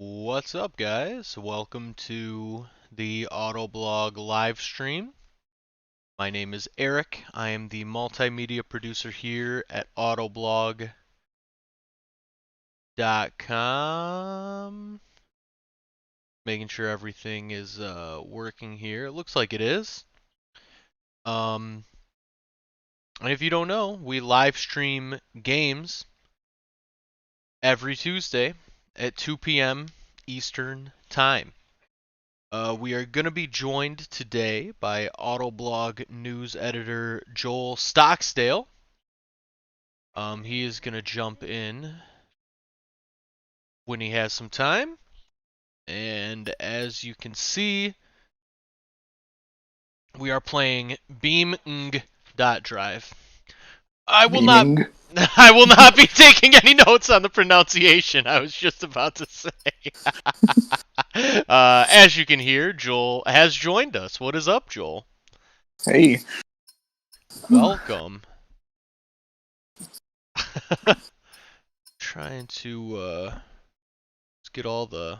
What's up, guys? Welcome to the Autoblog live stream. My name is Eric. I am the multimedia producer here at Autoblog.com. Making sure everything is working here. It looks like it is. And if you don't know, we live stream games every Tuesday at 2 p.m. Eastern Time. We are going to be joined today by Autoblog news editor Joel Stocksdale. He is going to jump in when he has some time. And as you can see, we are playing BeamNG.Drive. I will not Beaming. I will not be taking any notes on the pronunciation. I was just about to say. As you can hear, Joel has joined us. What is up, Joel? Hey. Welcome. Trying to let's get all the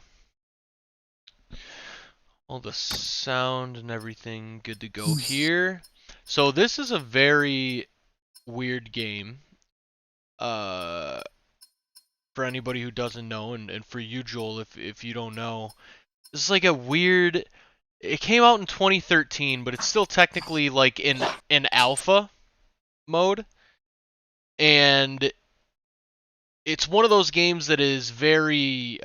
sound and everything good to go here. So this is a very weird game. For anybody who doesn't know, and for you, Joel, if you don't know, this is like a weird. It came out in 2013, but it's still technically like in alpha mode, and it's one of those games that is very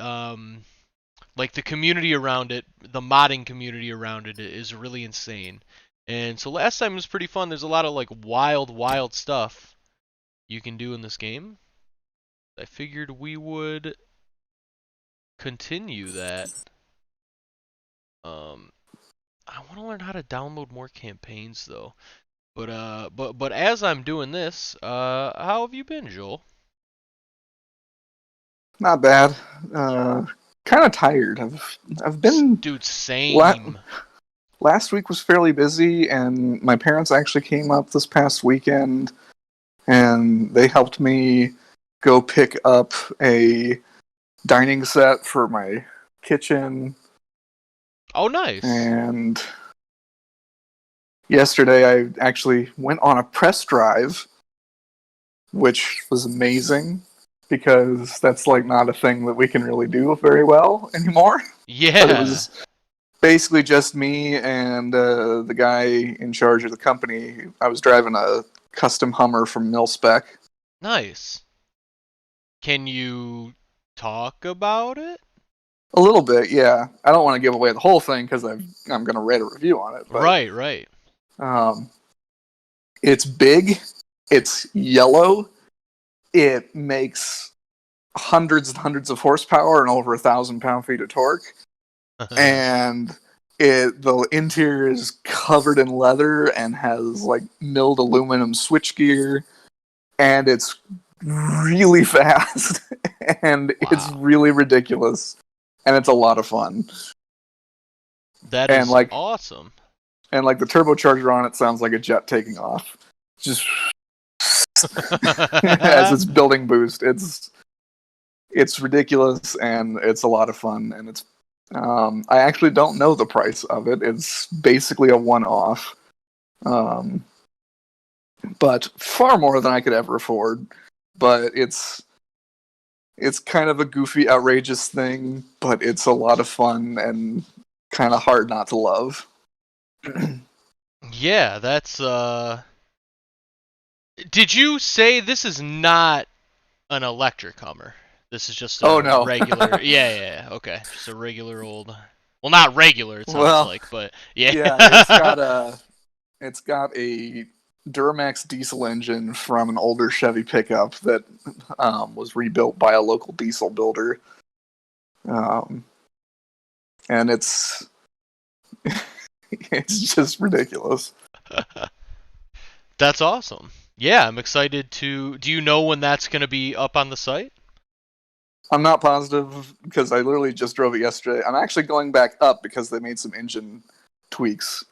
like the community around it, the modding community around it is really insane. And so last time was pretty fun. There's a lot of like wild stuff you can do in this game. I figured we would continue that. I want to learn how to download more campaigns though. But as I'm doing this, how have you been, Joel? Not bad. Kind of tired. I've been Dude, la- same. last week was fairly busy, and my parents actually came up this past weekend, and they helped me go pick up a dining set for my kitchen. Oh, nice. And yesterday, I actually went on a press drive, which was amazing because that's like not a thing that we can really do very well anymore. But it Yeah. was basically just me and the guy in charge of the company. I was driving a custom Hummer from Milspec. Nice. Can you talk about it? A little bit, yeah. I don't want to give away the whole thing because I'm going to write a review on it. But Right. um, it's big, it's yellow, it makes hundreds and hundreds of horsepower and over 1,000 pound-feet of torque. And the interior is covered in leather and has like milled aluminum switchgear, and it's really fast and it's Wow. really ridiculous, and it's a lot of fun. That And is like awesome. the turbocharger on it sounds like a jet taking off, just as it's building boost. It's ridiculous and it's a lot of fun, and it's I actually don't know the price of it. It's basically a one-off, but far more than I could ever afford. But it's kind of a goofy, outrageous thing, but it's a lot of fun and kind of hard not to love. Yeah, that's Did you say this is not an electric Hummer? This is just Oh a no. regular. Yeah. Okay, just a regular old. Well, not regular. It sounds Well, like, but yeah. yeah, it's got a Duramax diesel engine from an older Chevy pickup that was rebuilt by a local diesel builder, um, and it's just ridiculous. That's awesome. Yeah, I'm excited to. Do you know when that's going to be up on the site? I'm not positive because I literally just drove it yesterday. I'm actually going back up because they made some engine tweaks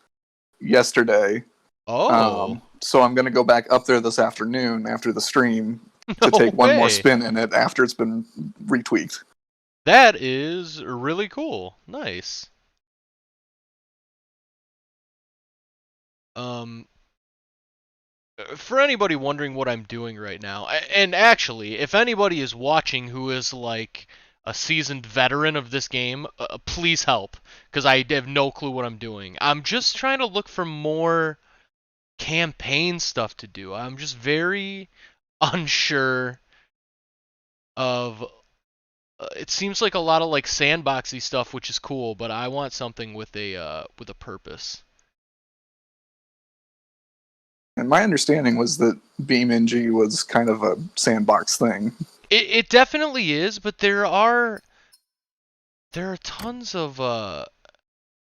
yesterday. Oh, So I'm going to go back up there this afternoon after the stream to no take one more way. spin in it after it's been retweaked. That is really cool. Nice. Um, for anybody wondering what I'm doing right now, and actually, if anybody is watching who is like a seasoned veteran of this game, please help, because I have no clue what I'm doing. I'm just trying to look for more campaign stuff to do. I'm just very unsure of. It seems like a lot of like sandboxy stuff, which is cool, but I want something with a purpose. And my understanding was that BeamNG was kind of a sandbox thing. It definitely is, but there are tons of well,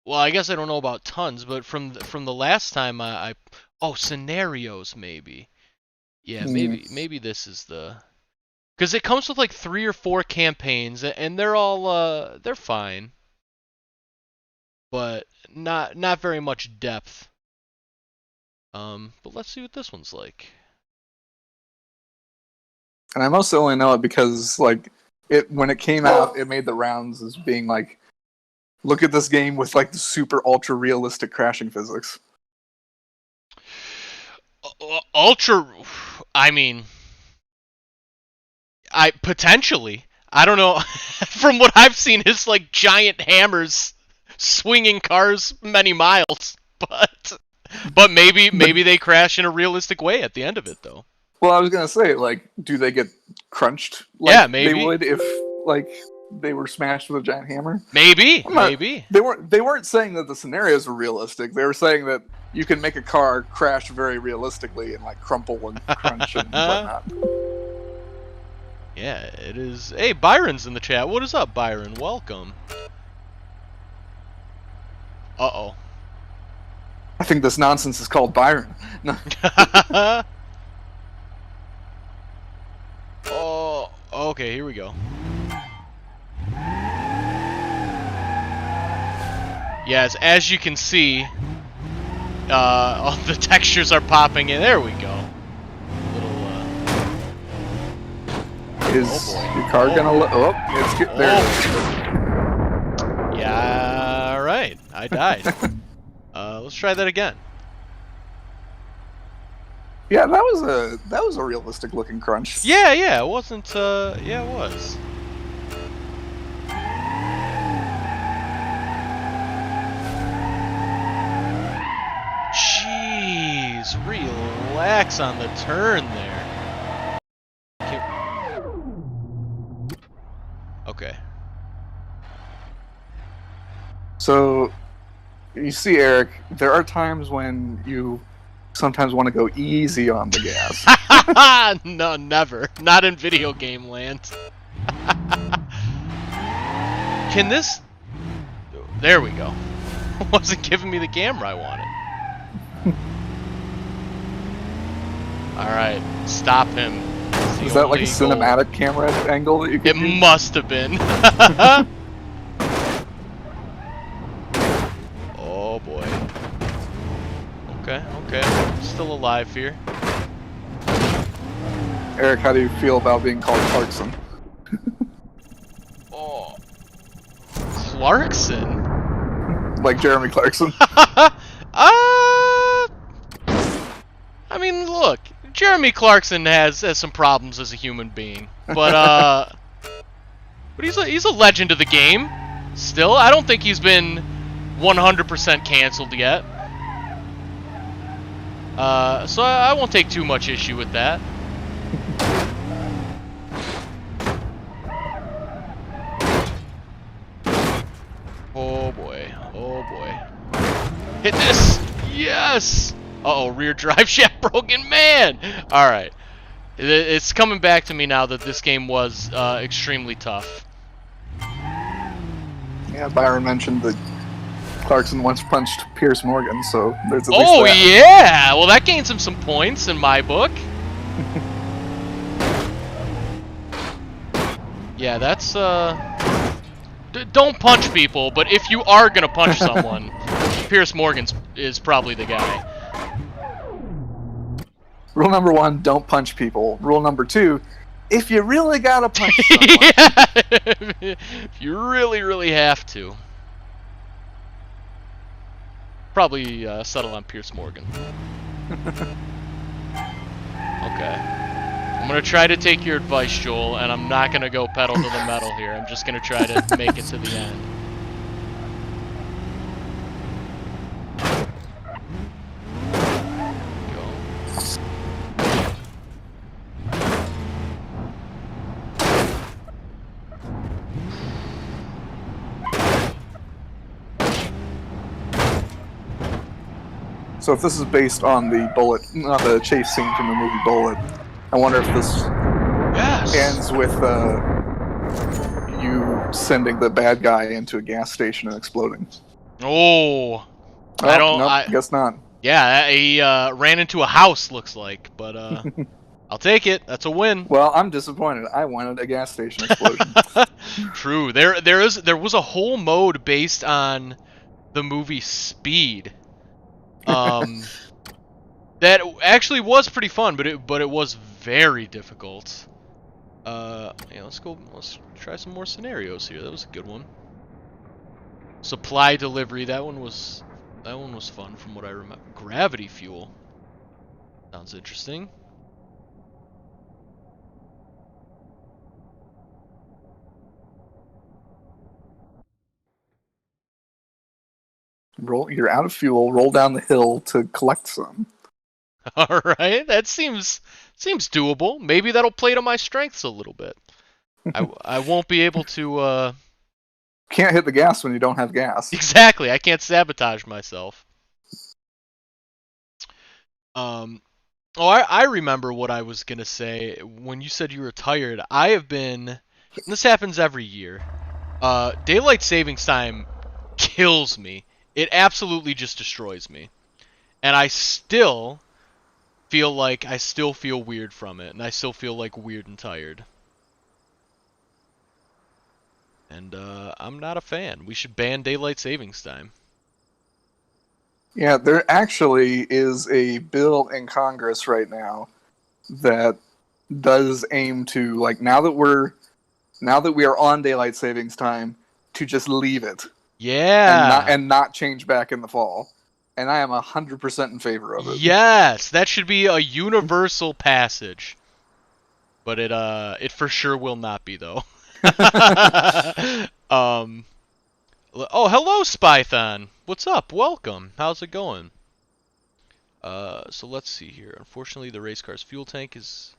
I guess I don't know about tons, but from the last time oh, scenarios maybe. Yeah, Mm. maybe this is the, because it comes with like 3 or 4 campaigns and they're all they're fine, but not very much depth. But let's see what this one's like. And I mostly only know it because like it when it came out, it made the rounds as being like, look at this game with like the super ultra realistic crashing physics. Ultra, I mean, I potentially. I don't know. From what I've seen, it's like giant hammers swinging cars many miles. But maybe they crash in a realistic way at the end of it though. Well, I was gonna say, like, do they get crunched like Yeah, they maybe. would if like they were smashed with a giant hammer? Maybe. I'm not. Maybe. They weren't saying that the scenarios were realistic. They were saying that you can make a car crash very realistically and like crumple and crunch and whatnot. Yeah, it is. Hey, Byron's in the chat. What is up, Byron? Welcome. Uh-oh. I think this nonsense is called Byron. No. Oh, okay, here we go. Yes, as you can see, all the textures are popping in. There we go. Little, Is oh boy. your car gonna? Oh, it's get there. Yeah, right. I died. Let's try that again. Yeah, that was a realistic looking crunch. Yeah, it wasn't. Yeah, it was. Jeez, relax on the turn there. Okay. So, you see, Eric, there are times when you sometimes want to go easy on the gas. No, never. Not in video game land. Can this... There we go. Wasn't giving me the camera I wanted. Alright, stop him. Is that like a cinematic camera angle that you can It must have been. Oh boy. Okay. Still alive here. Eric, how do you feel about being called Clarkson? Oh. Clarkson? Like Jeremy Clarkson? I mean, look, Jeremy Clarkson has some problems as a human being, but he's a legend of the game. Still, I don't think he's been 100% canceled yet. So I won't take too much issue with that. Oh boy. Hit this! Yes! Uh-oh, rear drive shaft broken, man! Alright. It's coming back to me now that this game was extremely tough. Yeah, Byron mentioned that Clarkson once punched Pierce Morgan, so there's at least Oh, that. yeah! Well, that gains him some points in my book. Yeah, that's, don't punch people, but if you are gonna punch someone, Pierce Morgan is probably the guy. Rule number 1, don't punch people. Rule number 2, If you really gotta punch someone. Yeah, if you really, really have to. Probably settle on Pierce Morgan. Okay. I'm gonna try to take your advice, Joel, and I'm not gonna go pedal to the metal here. I'm just gonna try to make it to the end. So if this is based on the the chase scene from the movie Bullet, I wonder if this ends with you sending the bad guy into a gas station and exploding. Oh, I don't. Nope, guess not. Yeah, he ran into a house. Looks like, but I'll take it. That's a win. Well, I'm disappointed. I wanted a gas station explosion. True. There was a whole mode based on the movie Speed. That actually was pretty fun, but it was very difficult. Yeah, let's try some more scenarios here. That was a good one. Supply delivery, that one was fun from what I remember. Gravity fuel. Sounds interesting. You're out of fuel. Roll down the hill to collect some. All right, that seems doable. Maybe that'll play to my strengths a little bit. I won't be able to. Can't hit the gas when you don't have gas. Exactly, I can't sabotage myself. Oh, I remember what I was gonna say when you said you were tired. I have been. And this happens every year. Daylight savings time kills me. It absolutely just destroys me, and I still feel weird from it, and I still feel like weird and tired. And I'm not a fan. We should ban daylight savings time. Yeah, there actually is a bill in Congress right now that does aim to, like, now that we are on daylight savings time, to just leave it. Yeah. And not change back in the fall. And I am 100% in favor of it. Yes, that should be a universal passage. But it for sure will not be though. Oh, hello, Spython. What's up? Welcome. How's it going? So let's see here. Unfortunately, the race car's fuel tank is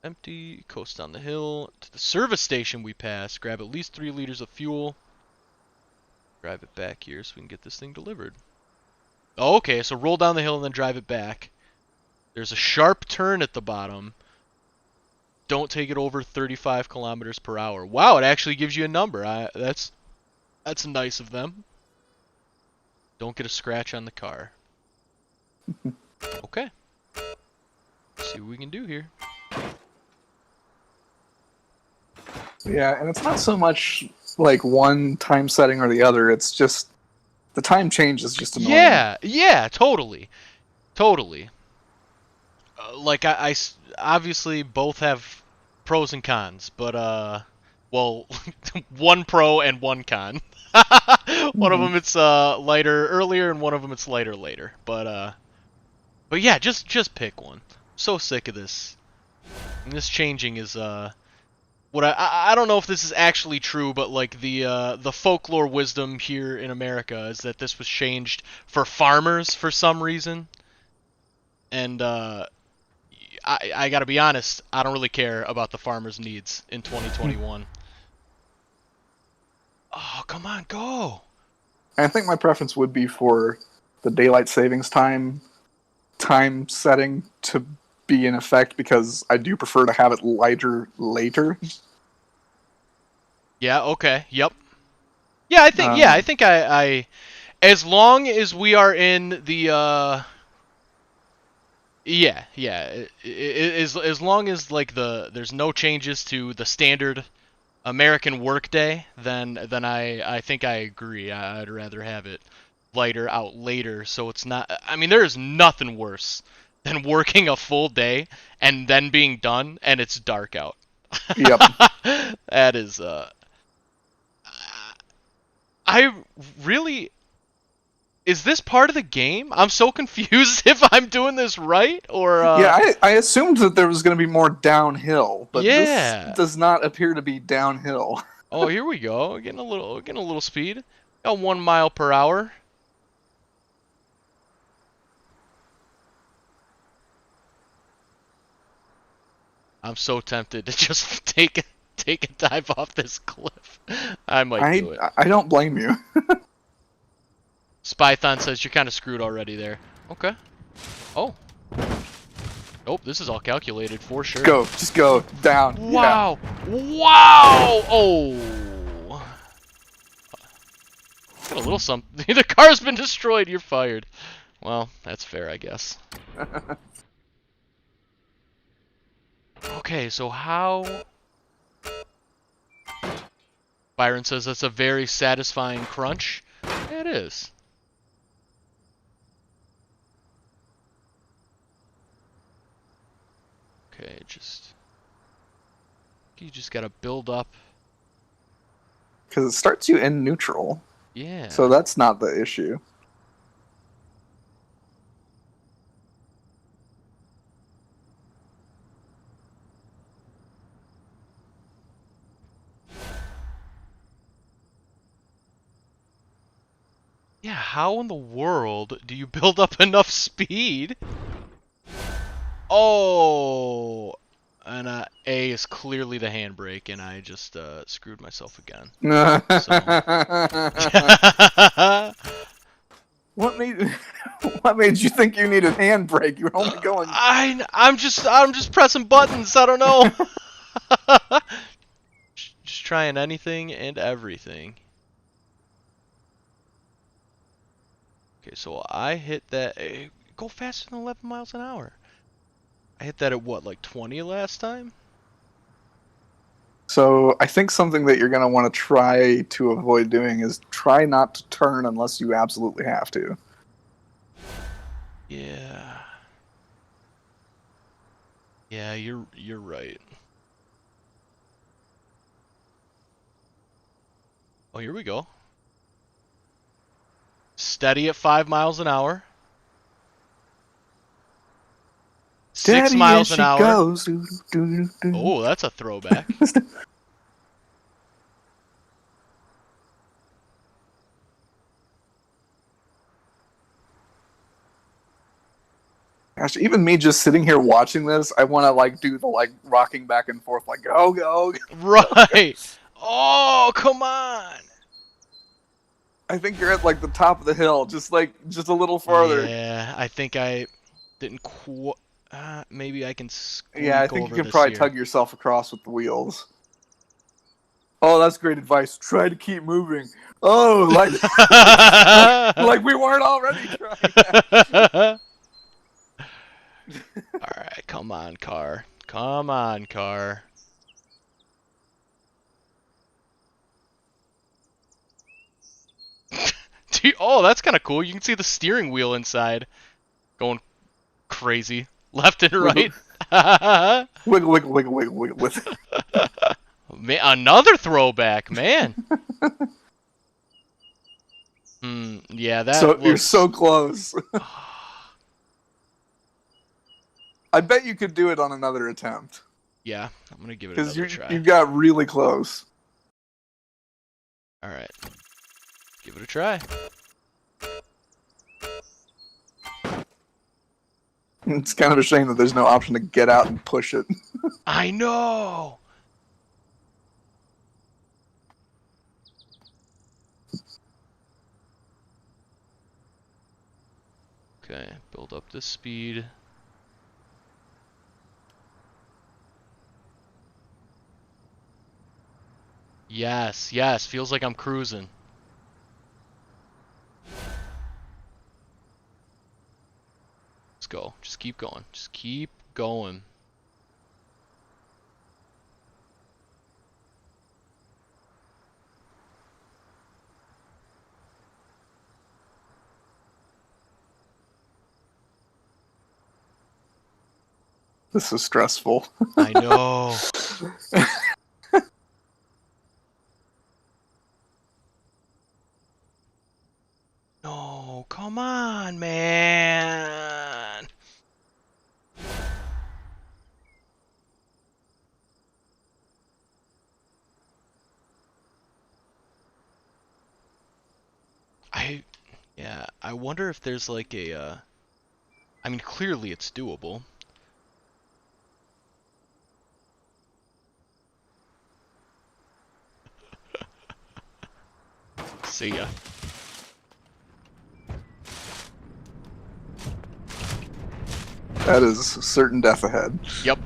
empty. Coast down the hill to the service station we pass. Grab at least 3 liters of fuel. Drive it back here so we can get this thing delivered. Oh, okay, so roll down the hill and then drive it back. There's a sharp turn at the bottom. Don't take it over 35 kilometers per hour. Wow, it actually gives you a number. That's nice of them. Don't get a scratch on the car. Okay. Let's see what we can do here. Yeah, and it's not so much like one time setting or the other. It's just the time change is just annoying. Yeah, totally. Like I obviously both have pros and cons, but well, one pro and one con. One of them it's lighter earlier, and one of them it's lighter later. But yeah, just pick one. I'm so sick of this. And this changing is what I don't know if this is actually true, but like the folklore wisdom here in America is that this was changed for farmers for some reason, and I gotta be honest, I don't really care about the farmers' needs in 2021. Oh, come on, go! I think my preference would be for the daylight savings time setting to be in effect, because I do prefer to have it lighter later. Yeah, okay, yep. Yeah, I think I as long as we are in the as long as like there's no changes to the standard American workday, then I think I agree. I'd rather have it lighter out later, so it's not. I mean, there is nothing worse than working a full day and then being done and it's dark out. Yep. That is I really is this part of the game? I'm so confused if I'm doing this right or Yeah, I assumed that there was going to be more downhill, but this yeah. does not appear to be downhill. Oh, here we go. Getting a little speed. Got 1 mile per hour. I'm so tempted to just take a dive off this cliff. I might do it. I don't blame you. Spython says you're kind of screwed already there. Okay. Oh. Nope, this is all calculated for sure. Just go down. Wow. Wow. Oh. Got a little something. The car's been destroyed. You're fired. Well, that's fair, I guess. Yeah. Okay, so how... Byron says that's a very satisfying crunch. Yeah, it is. Okay, you just gotta build up. Because it starts you in neutral. Yeah. So that's not the issue. Yeah, how in the world do you build up enough speed? Oh, and A is clearly the handbrake, and I just screwed myself again. What made what made you think you needed handbrake? You're only going. I'm just pressing buttons. I don't know. Just trying anything and everything. Okay, so I hit that. Go faster than 11 miles an hour. I hit that at what, like 20 last time? So I think something that you're gonna want to try to avoid doing is try not to turn unless you absolutely have to. Yeah. Yeah, you're right. Oh, here we go. Steady at 5 miles an hour. 6 Steady as miles an she hour. goes. Oh, that's a throwback. Gosh, even me just sitting here watching this, I want to like do the like rocking back and forth, like go go. Right. Oh, come on. I think you're at like the top of the hill, just a little farther. Yeah, I think I didn't quite. Maybe I can Yeah, I squeak think you over can this probably here. tug yourself across with the wheels. Oh, that's great advice. Try to keep moving. Oh, like we weren't already trying that. Alright, come on, car. Come on, car. Oh, that's kind of cool. You can see the steering wheel inside going crazy. Left and Wiggle, right. wiggle, wiggle, wiggle, wiggle, wiggle. Man, another throwback, man. Yeah, that So you're looks... so close. I bet you could do it on another attempt Yeah, I'm gonna give it because another you try. got really close. Alright, give it a try. It's kind of a shame that there's no option to get out and push it. I know! Okay, build up the speed. Yes, yes, feels like I'm cruising. Let's go. Just keep going. Just keep going. This is stressful. I know. No, come on, man. I wonder if there's like a, I mean, clearly it's doable. See ya. That is certain death ahead. Yep.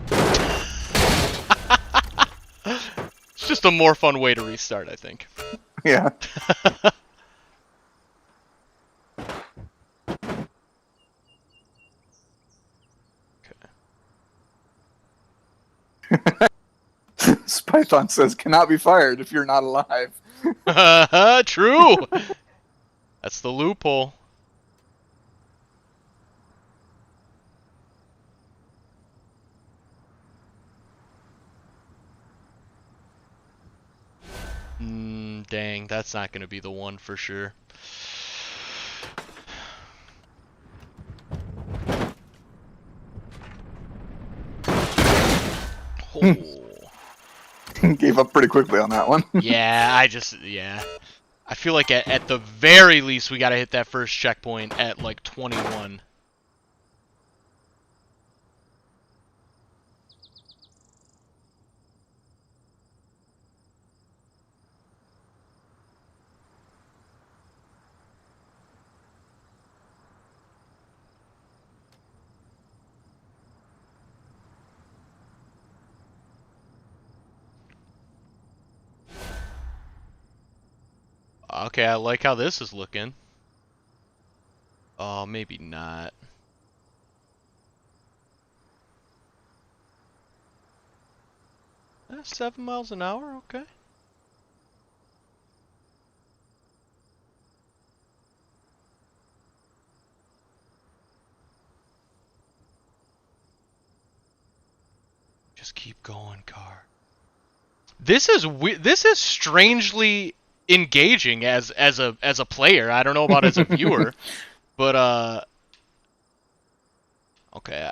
It's just a more fun way to restart, I think. Yeah. Python says cannot be fired if you're not alive. True. That's the loophole. Dang, that's not going to be the one for sure. Oh. Gave up pretty quickly on that one. Yeah, I feel like at the very least we got to hit that first checkpoint at like 21. Okay, I like how this is looking. Oh, maybe not. Eh, 7 miles an hour, okay. Just keep going, car. This is strangely engaging as a player. I don't know about as a viewer, but okay.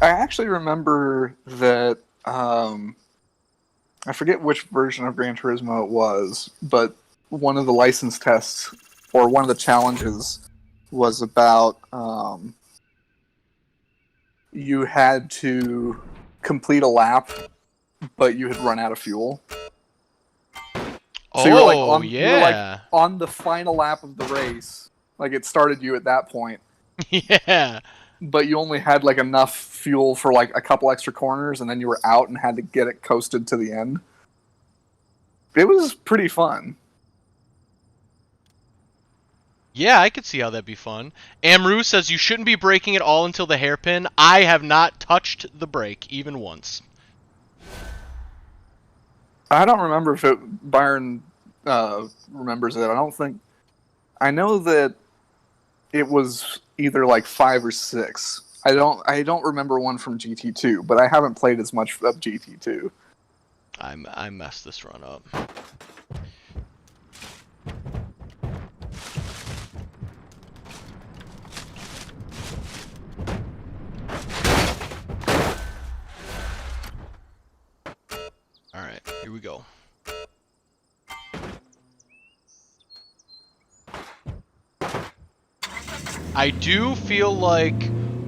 I actually remember that I forget which version of Gran Turismo it was, but one of the license tests or one of the challenges was about you had to complete a lap, but you had run out of fuel. So Oh, you were like yeah. on the final lap of the race. Like it started you at that point. Yeah. But you only had like enough fuel for like a couple extra corners, and then you were out and had to get it coasted to the end. It was pretty fun. Yeah, I could see how that'd be fun. Amru says you shouldn't be braking at all until the hairpin. I have not touched the brake even once. I don't remember if Byron remembers it. I don't think. I know that it was either like 5 or 6. I don't remember one from GT2, but I haven't played as much of GT2. I messed this run up. Alright, here we go. I do feel like...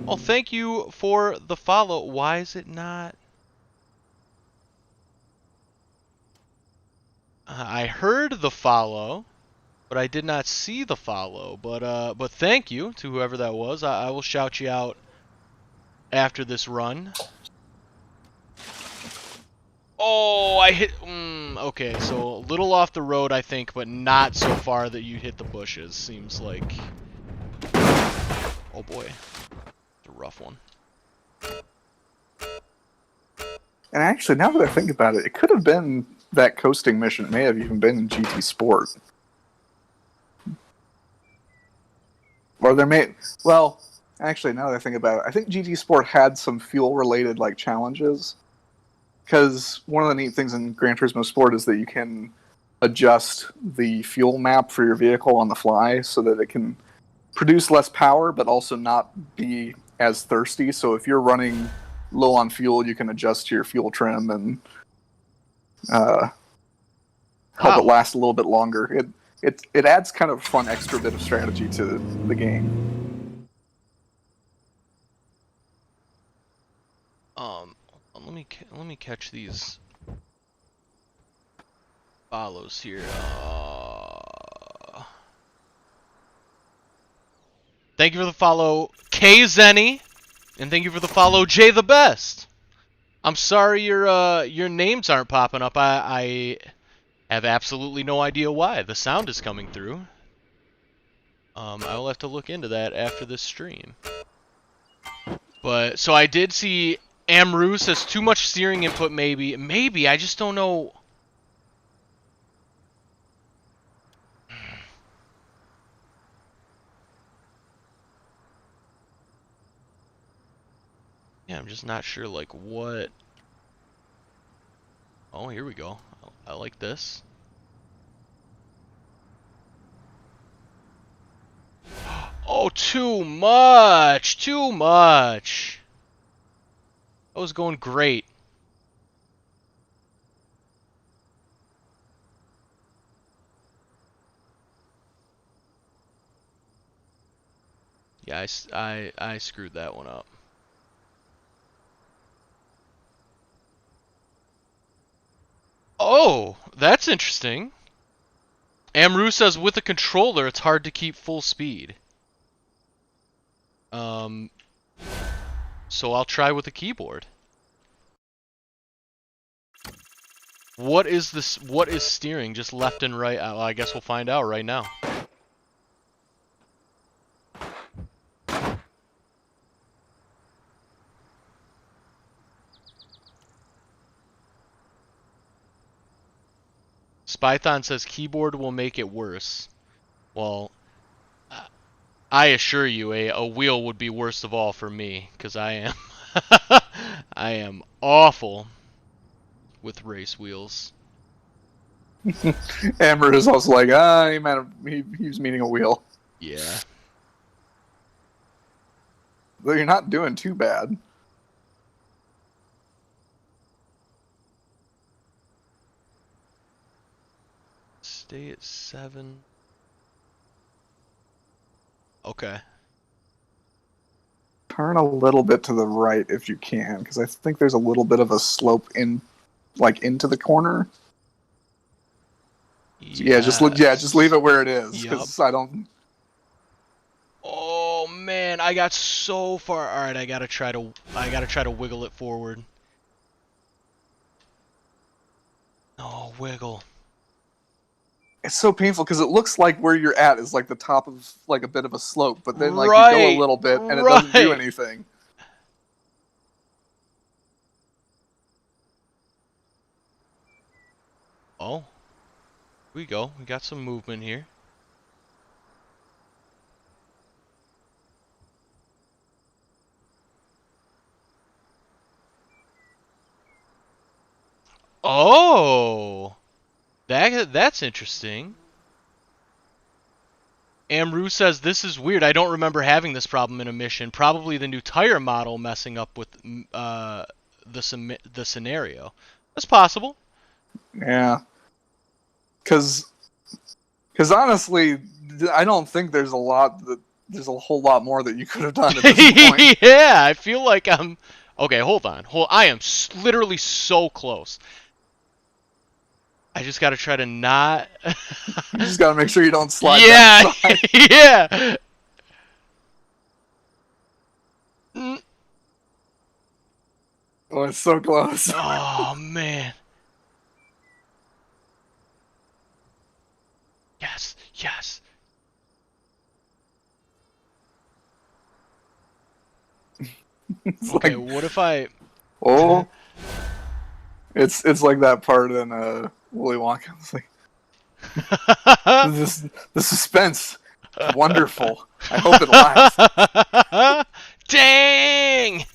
Oh, thank you for the follow. Why is it not... I heard the follow, but I did not see the follow. But thank you to whoever that was. I will shout you out after this run. Oh, I hit... okay, so a little off the road, I think, but not so far that you hit the bushes. Seems like... Oh boy. It's a rough one. And actually, now that I think about it, it could have been that coasting mission. It may have even been in GT Sport. Or there may... Well, Actually, now that I think about it, I think GT Sport had some fuel-related like challenges. Because one of the neat things in Gran Turismo Sport is that you can adjust the fuel map for your vehicle on the fly so that it can produce less power, but also not be as thirsty. So if you're running low on fuel, you can adjust your fuel trim and help it Wow. last a little bit longer. It adds kind of a fun extra bit of strategy to the game. Let me catch these follows here. Thank you for the follow, K Zenny, and thank you for the follow, Jay the Best. I'm sorry your names aren't popping up. I have absolutely no idea why. The sound is coming through. I will have to look into that after this stream. But so I did see Amru says too much steering input. Maybe I just don't know. Yeah, I'm just not sure like what. Oh, here we go. I like this. Oh, too much! Too much! That was going great. Yeah, I screwed that one up. Oh, that's interesting. Amru says with a controller, it's hard to keep full speed. Um, so I'll try with a keyboard. What is this? What is steering? Just left and right? I guess we'll find out right now. Spython says keyboard will make it worse. Well, I assure you, a wheel would be worst of all for me, because I am I am awful with race wheels. Amber is also like, he was meaning a wheel. Yeah. Though you're not doing too bad. Stay at 7. Okay. Turn a little bit to the right if you can, because I think there's a little bit of a slope into the corner. Yes. Just leave it where it is, because Yep. I don't. Oh man, I got so far. All right, I gotta try to wiggle it forward. Oh, wiggle. It's so painful because it looks like where you're at is like the top of like a bit of a slope, but then like you go a Right. little bit and it doesn't do Right. anything. Oh, here we go. We got some movement here. Oh, that's interesting. Amru says this is weird. I don't remember having this problem in a mission. Probably the new tire model messing up with the scenario. That's possible. Yeah, because honestly, I don't think there's there's a whole lot more that you could have done at this point. Yeah, I feel like I'm. Okay, hold on. I am literally so close. I just gotta try to not. You just got to make sure you don't slide Yeah, down the side. yeah. Oh, it's so close. Oh man. Yes, yes. Okay, Like, what if I? oh, it's like that part in Willy Wonka. It's like the suspense, it's wonderful. I hope it lasts. Dang!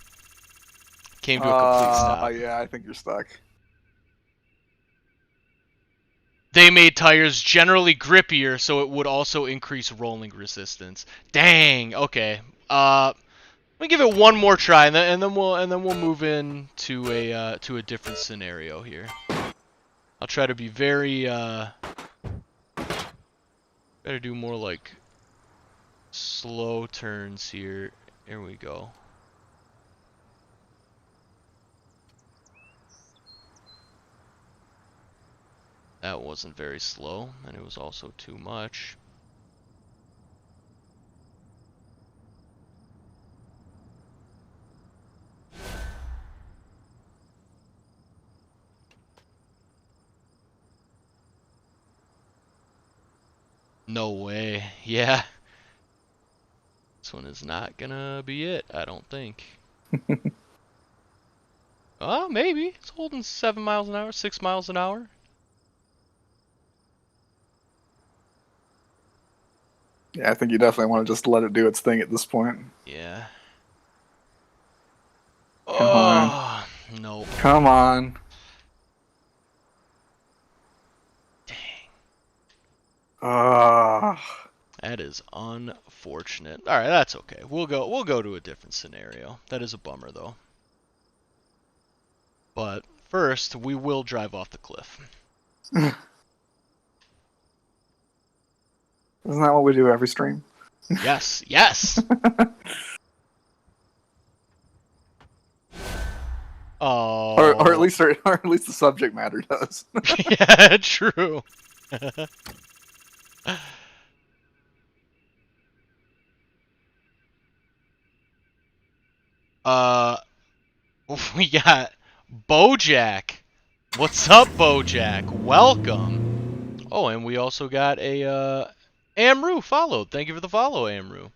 Came to a complete stop. Yeah, I think you're stuck. They made tires generally grippier, so it would also increase rolling resistance. Dang. Okay. Let me give it one more try, and then we'll move in to a different scenario here. I'll try to be very try to do more like slow turns here. Here we go. That wasn't very slow, and it was also too much. No way. Yeah. This one is not gonna be it, I don't think. Oh, maybe. It's holding 7 miles an hour, 6 miles an hour. Yeah, I think you definitely want to just let it do its thing at this point. Yeah. Come on. Oh, no. Come on. Dang. That is unfortunate. All right, that's okay. We'll go to a different scenario. That is a bummer though. But first, we will drive off the cliff. Isn't that what we do every stream? Yes, yes. Oh. Or at least the subject matter does. Yeah, true. uh, we got Bojack. What's up, Bojack? Welcome. Oh, and we also got a Amru followed. Thank you for the follow, Amru.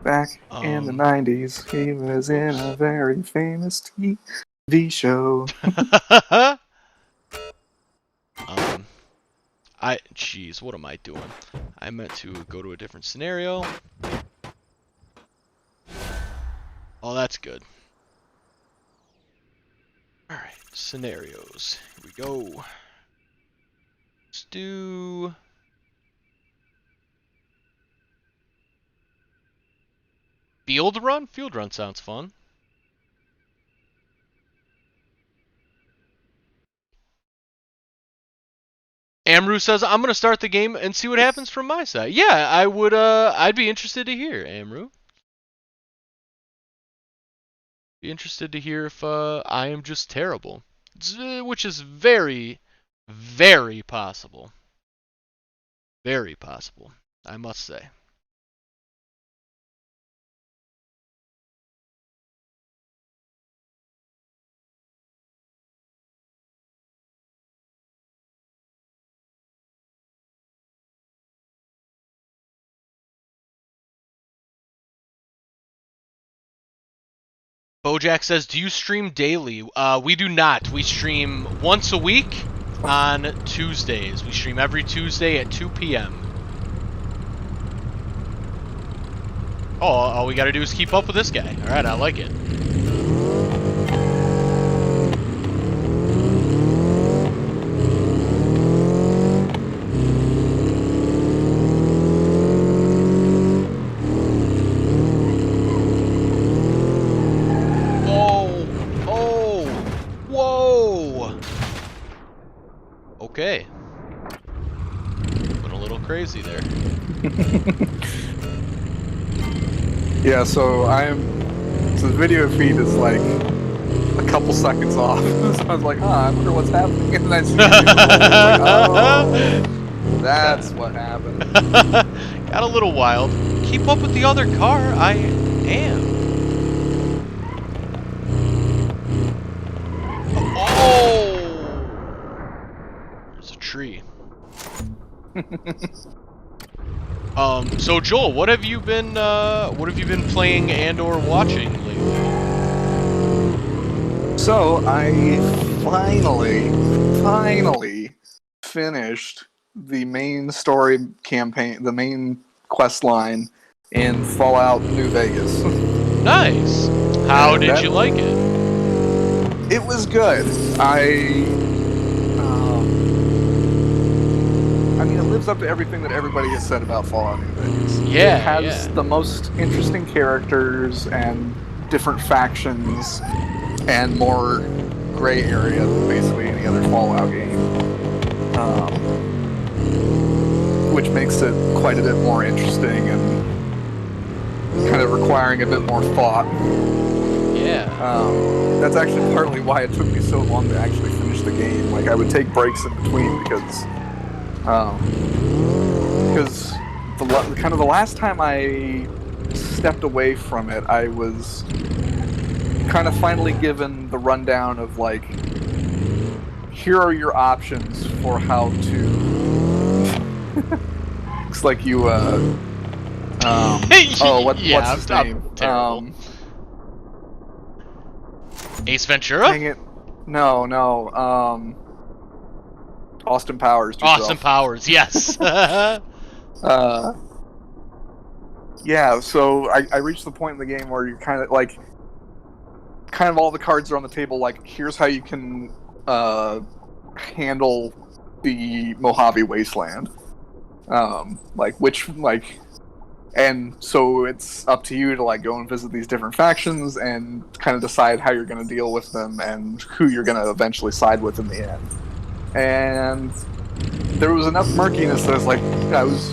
Back in the 90s, he was in a very famous TV show. Jeez, what am I doing? I meant to go to a different scenario. Oh, that's good. Alright, scenarios. Here we go. Let's do... Field run? Field run sounds fun. Amru says, I'm going to start the game and see what happens from my side. Yeah, I would, I'd be interested to hear, Amru. Be interested to hear if, I am just terrible. Which is very, very possible. Very possible, I must say. Bojack says, do you stream daily? We do not. We stream once a week on Tuesdays. We stream every Tuesday at 2 p.m. Oh, all we gotta do is keep up with this guy. Alright, I like it. Okay. Went a little crazy there. Yeah, so the video feed is like a couple seconds off. So I was like, I wonder what's happening. And then I see like, oh, that's what happened. Got a little wild. Keep up with the other car. I am. Oh! There's a tree. So Joel, what have you been playing and or watching lately? So I finally finished the main story campaign, the main quest line in Fallout New Vegas. Nice. How did you like it? It was good. I mean, it lives up to everything that everybody has said about Fallout New Vegas. Yeah, It has the most interesting characters and different factions and more gray area than basically any other Fallout game. Which makes it quite a bit more interesting and kind of requiring a bit more thought. Yeah. That's actually partly why it took me so long to actually finish the game. Like, I would take breaks in between because the last time I stepped away from it, I was kind of finally given the rundown of, like, here are your options for how to... Looks like you, what's his name? Ace Ventura? Dang it. No. Austin Powers. Austin Powers, yes. Yeah, so I reached the point in the game where you're kind of all the cards are on the table, like, here's how you can handle the Mojave Wasteland. And so it's up to you to, like, go and visit these different factions and kind of decide how you're going to deal with them and who you're going to eventually side with in the end. And there was enough murkiness that I was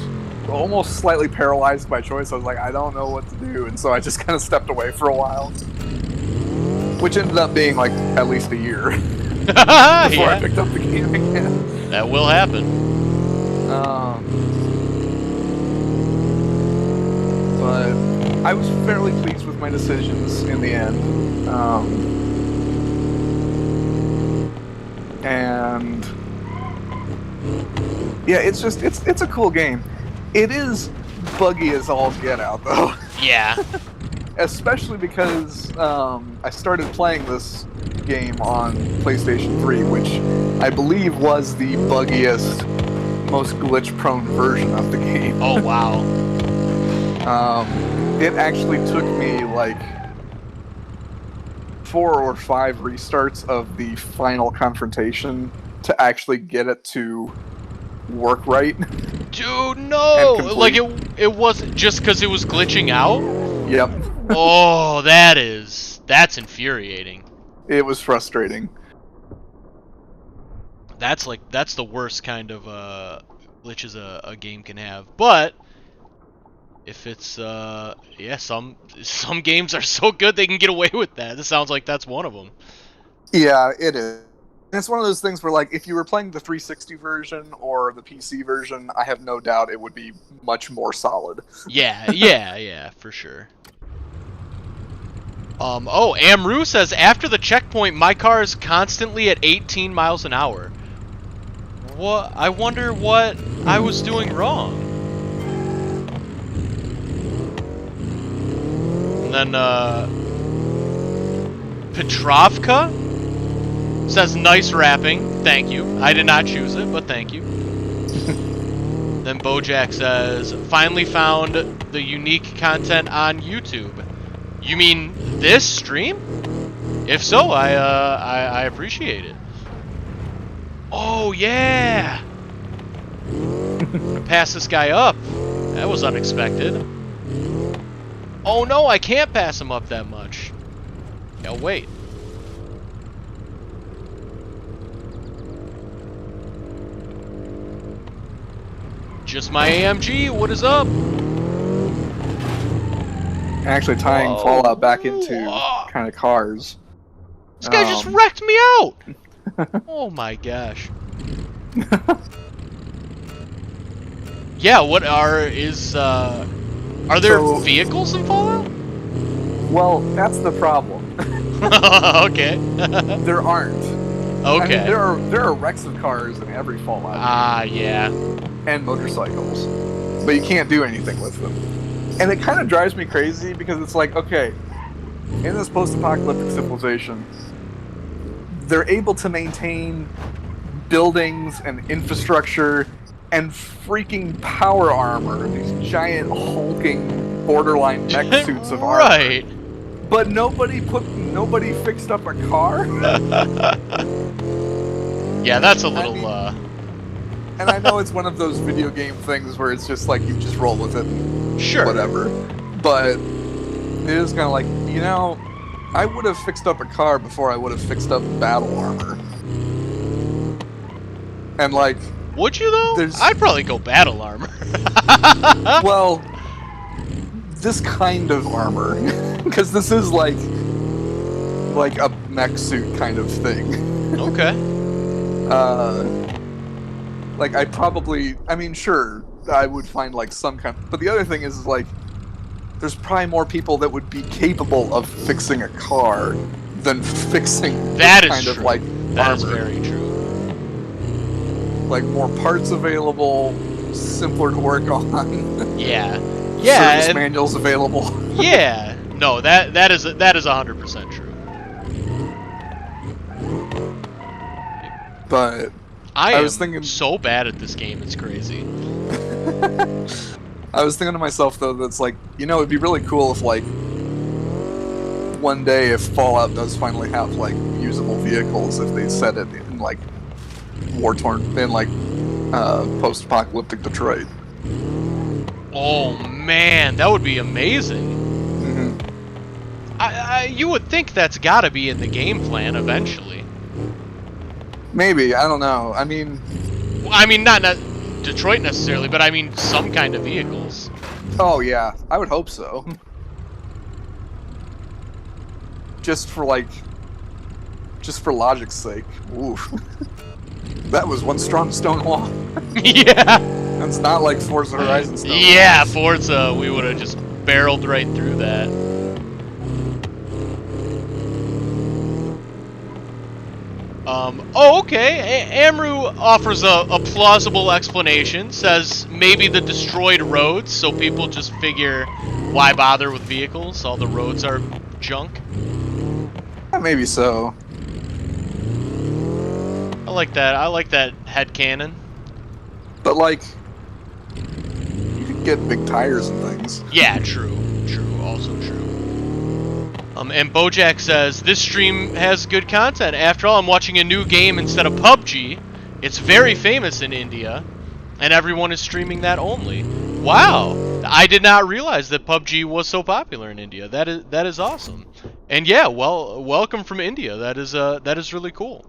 almost slightly paralyzed by choice. I was like, I don't know what to do, and so I just kind of stepped away for a while, which ended up being like at least a year before I picked up the game again. That will happen. But I was fairly pleased with my decisions in the end. And yeah, it's a cool game. It is buggy as all get out, though. Yeah. Especially because I started playing this game on PlayStation 3, which I believe was the buggiest, most glitch-prone version of the game. Oh, wow. It actually took me like 4 or 5 restarts of the final confrontation to actually get it to work right. Dude, no! Like, it wasn't just because it was glitching out? Yep. Oh, that's infuriating. It was frustrating. That's the worst kind of glitches a game can have. But if it's some games are so good they can get away with that. This sounds like that's one of them. Yeah, it is. And it's one of those things where, like, if you were playing the 360 version or the PC version, I have no doubt it would be much more solid. Yeah, for sure. Amru says, after the checkpoint, my car is constantly at 18 miles an hour. What? I wonder what I was doing wrong. And then, Petrovka says, nice rapping. Thank you. I did not choose it, but thank you. Then Bojack says, finally found the unique content on YouTube. You mean this stream? If so, I appreciate it. Oh, yeah! Pass this guy up. That was unexpected. Oh, no, I can't pass him up that much. Yeah, wait. Just my AMG, what is up? Actually tying Fallout back into kind of cars. This guy just wrecked me out! Oh my gosh. Yeah, are there vehicles in Fallout? Well, that's the problem. Okay. There aren't. Okay. I mean, there are wrecks of cars in every Fallout. Yeah. And motorcycles. But you can't do anything with them. And it kind of drives me crazy because it's like, okay, in this post-apocalyptic civilization, they're able to maintain buildings and infrastructure and freaking power armor, these giant hulking borderline mech suits of armor. Right. But nobody fixed up a car. Yeah, that's a little. And I know it's one of those video game things where it's just like you just roll with it and Sure. whatever. But it is kind of like, you know, I would have fixed up a car before I would have fixed up battle armor. And like, would you though? I'd probably go battle armor. well, this kind of armor, because this is like a mech suit kind of thing. Okay. Like I mean, sure, I would find like some kind, but the other thing is like, there's probably more people that would be capable of fixing a car than fixing that this kind true. of like that armor. Is very true. Like more parts available, simpler to work on. Yeah. Service manuals available. Yeah. No, that is 100% true. But I was am thinking so bad at this game, it's crazy. I was thinking to myself though, that's like, you know, it'd be really cool if like one day if Fallout does finally have like usable vehicles, if they set it in like post-apocalyptic Detroit. Oh man, that would be amazing. Mm-hmm. You would think that's got to be in the game plan eventually. Maybe, I don't know. I mean, not Detroit necessarily, but I mean some kind of vehicles. Oh yeah, I would hope so. Just for logic's sake. Oof. That was one strong stone wall. Yeah. It's not like Forza Horizon stone Yeah, walls. Forza, we would have just barreled right through that. Oh, okay. Amru offers a plausible explanation. Says maybe the destroyed roads, so people just figure, why bother with vehicles? All the roads are junk. Maybe so. I like that. I like that headcanon. But like, you could get big tires and things. Yeah, true. True. Also true. And Bojack says, this stream has good content. After all, I'm watching a new game instead of PUBG. It's very famous in India, and everyone is streaming that only. Wow. I did not realize that PUBG was so popular in India. That is awesome. And yeah, well, welcome from India. That is really cool.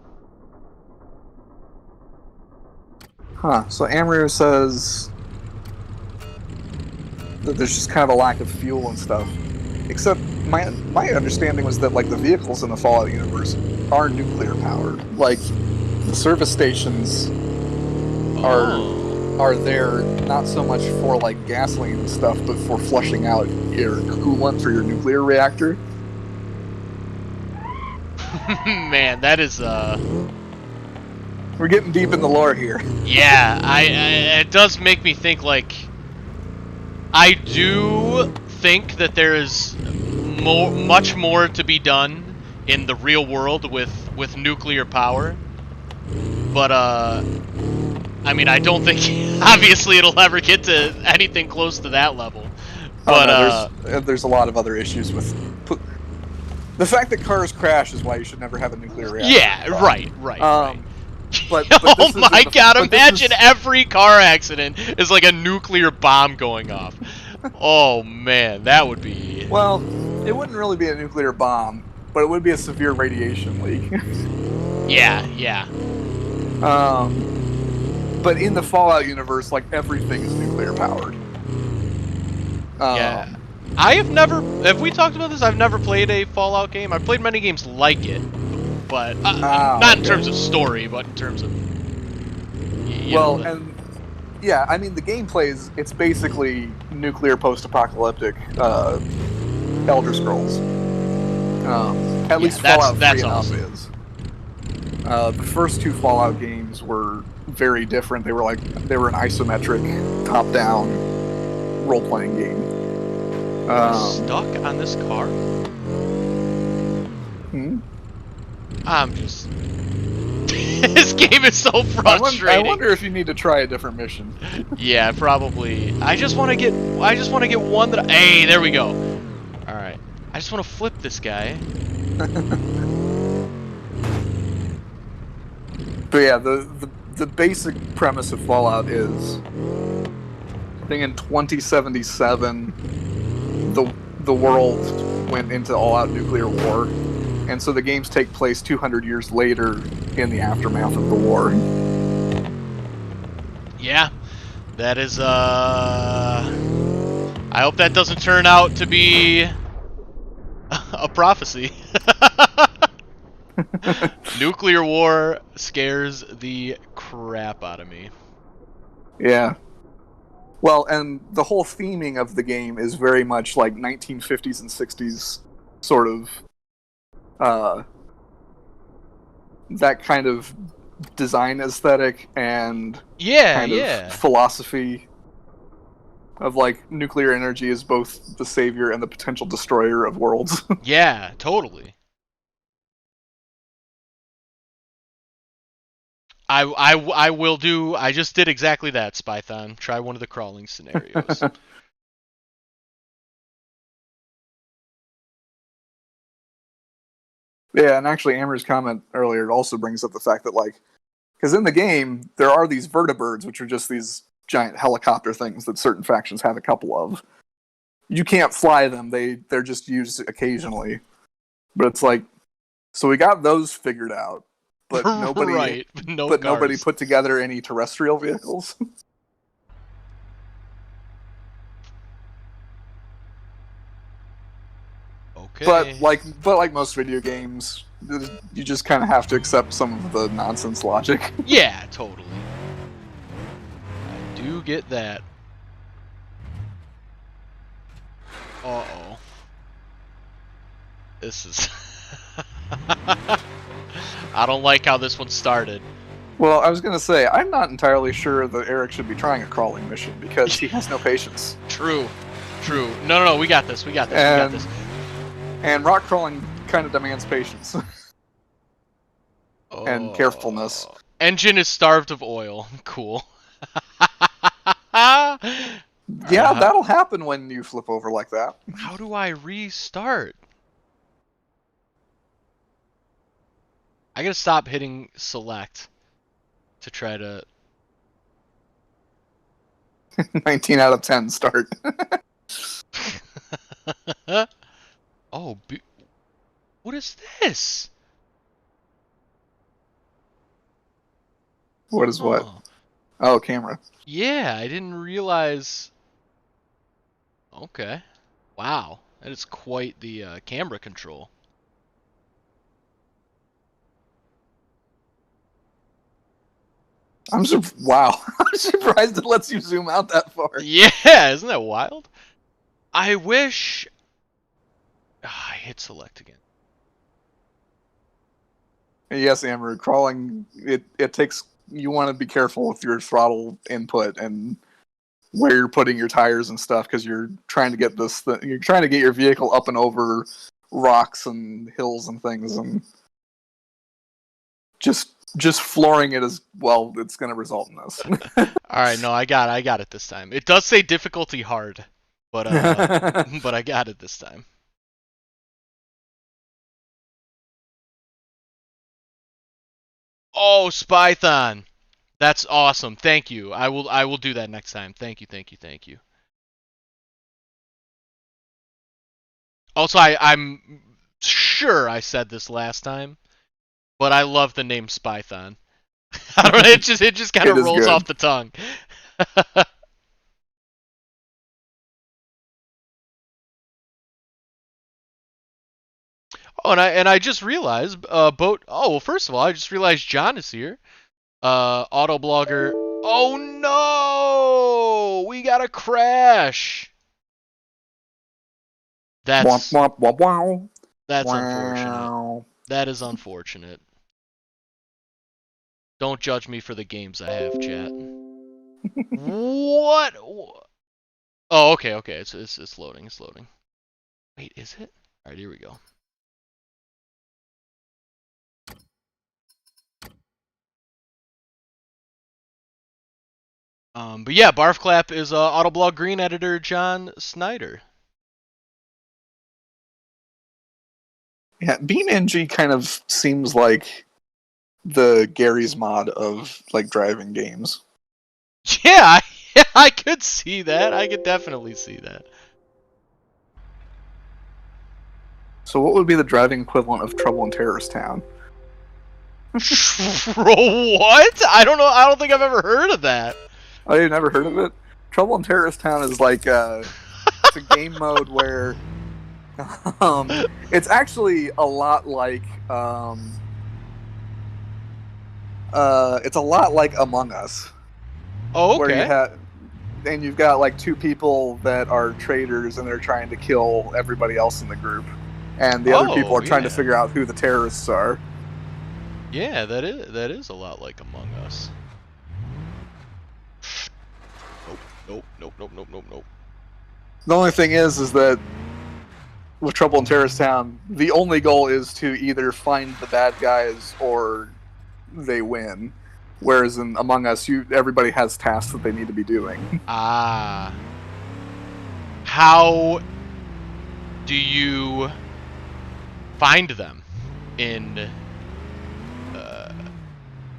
Huh. So Amru says that there's just kind of a lack of fuel and stuff. Except my understanding was that like the vehicles in the Fallout universe are nuclear powered. Like the service stations are there not so much for like gasoline and stuff, but for flushing out your coolant for your nuclear reactor. Man, that is We're getting deep in the lore here. Yeah, it does make me think, like, I do think that there is much more to be done in the real world with nuclear power. But, I mean, I don't think, obviously, it'll ever get to anything close to that level. But, no, there's a lot of other issues with... The fact that cars crash is why you should never have a nuclear reactor. Yeah, right. But oh my god, imagine every car accident is like a nuclear bomb going off. Oh man, that would be... Well, it wouldn't really be a nuclear bomb, but it would be a severe radiation leak. Yeah. But in the Fallout universe, like, everything is nuclear powered. Yeah. I have never... Have we talked about this? I've never played a Fallout game. I've played many games like it. But not in terms of story, but in terms of and yeah, I mean the gameplay it's basically nuclear post-apocalyptic Elder Scrolls. At least Fallout 3 and awesome. up is. The first two Fallout games were very different. They were an isometric, top-down role-playing game. Stuck on this car? I'm just... Is game is so I frustrating. wonder if you need to try a different mission. Yeah, probably. I just want to get one that. Hey, there we go. All right. I just want to flip this guy. But yeah, the basic premise of Fallout is, I think in 2077, the world went into all-out nuclear war, and so the games take place 200 years later in the aftermath of the war. Yeah, that is. I hope that doesn't turn out to be a prophecy. Nuclear war scares the crap out of me. Yeah. Well, and the whole theming of the game is very much like 1950s and 60s sort of that kind of design aesthetic and Yeah, kind of yeah. philosophy of like nuclear energy is both the savior and the potential destroyer of worlds. Yeah, totally. I will do. I just did exactly that, Spython. Try one of the crawling scenarios. Yeah, and actually Amber's comment earlier also brings up the fact that, like, because in the game there are these vertibirds, which are just these giant helicopter things that certain factions have a couple of. You can't fly them; they're just used occasionally. But it's like, so we got those figured out, but nobody Right, no cars. put together any terrestrial vehicles. Okay. But like most video games, you just kind of have to accept some of the nonsense logic. Yeah, totally. I do get that. Uh-oh. This is... I don't like how this one started. Well, I was gonna say, I'm not entirely sure that Eric should be trying a crawling mission because he has no patience. True. True. No, we got this. We got this. And rock crawling kind of demands patience and carefulness. Engine is starved of oil. Cool. Alright, Yeah, that'll happen when you flip over like that. how do I restart? I gotta stop hitting select to try to... 19 out of 10 start. Oh, what is this? What is what? Oh, Oh, camera. yeah, I didn't realize... Okay. Wow, that is quite the camera control. Wow. I'm surprised it lets you zoom out that far. Yeah, isn't that wild? I wish... I hit select again. Yes, Amber, crawling, it takes, you want to be careful with your throttle input and where you're putting your tires and stuff, because you're trying to get you're trying to get your vehicle up and over rocks and hills and things, and just flooring it as well, it's going to result in this. Alright, no, I got it this time. It does say difficulty hard, but but I got it this time. Oh, Spython. That's awesome. Thank you. I will do that next time. Thank you. Also, I'm sure I said this last time, but I love the name Spython. I don't know, it just kind of It is rolls good. off the tongue. Oh, and I just realized boat. Oh, well, first of all, I just realized John is here. Autoblogger. Oh no! We got a crash. Womp, That's womp, womp, wow. that's unfortunate. Wow. That is unfortunate. Don't judge me for the games I have, chat. What? Oh, okay. It's loading. It's loading. Wait, is it? All right, here we go. But yeah, Barf Clap is Autoblog Green editor John Snyder. Yeah, BeamNG kind of seems like the Gary's mod of like driving games. Yeah, I could see that. I could definitely see that. So what would be the driving equivalent of Trouble in Terrorist Town? What? I don't know. I don't think I've ever heard of that. Oh, you've never heard of it? Trouble in Terrorist Town is like it's a game mode where it's actually a lot like it's a lot like Among Us. Oh, Where you okay. have and you've got like two people that are traitors and they're trying to kill everybody else in the group. And the other people are trying to figure out who the terrorists are. Yeah, that is a lot like Among Us. Nope. The only thing is that with Trouble in Terrorist Town, the only goal is to either find the bad guys or they win. Whereas in Among Us, everybody has tasks that they need to be doing. Ah. How do you find them in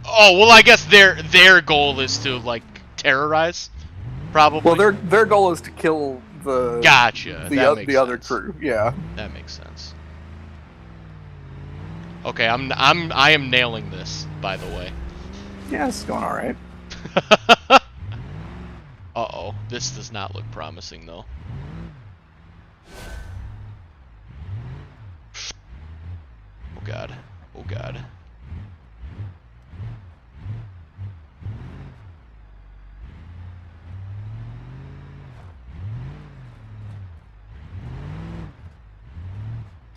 oh, well, I guess their goal is to like terrorize, probably. Well, their goal is to kill the the other crew. Yeah, that makes sense. Okay, I am nailing this, by the way. Yeah, it's going all right. Uh-oh, this does not look promising though. Oh god. Oh god.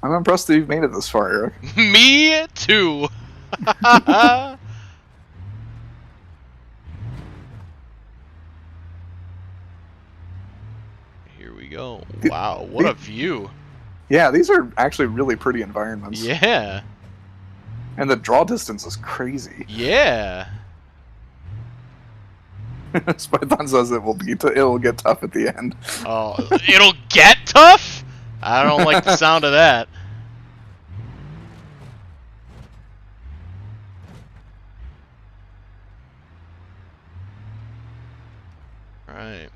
I'm impressed that you've made it this far, Eric. Me too. Here we go. Wow, what a view. Yeah, these are actually really pretty environments. Yeah. And the draw distance is crazy. Yeah. Spython says it will get tough at the end. Oh, it'll get tough? I don't like the sound of that. Right.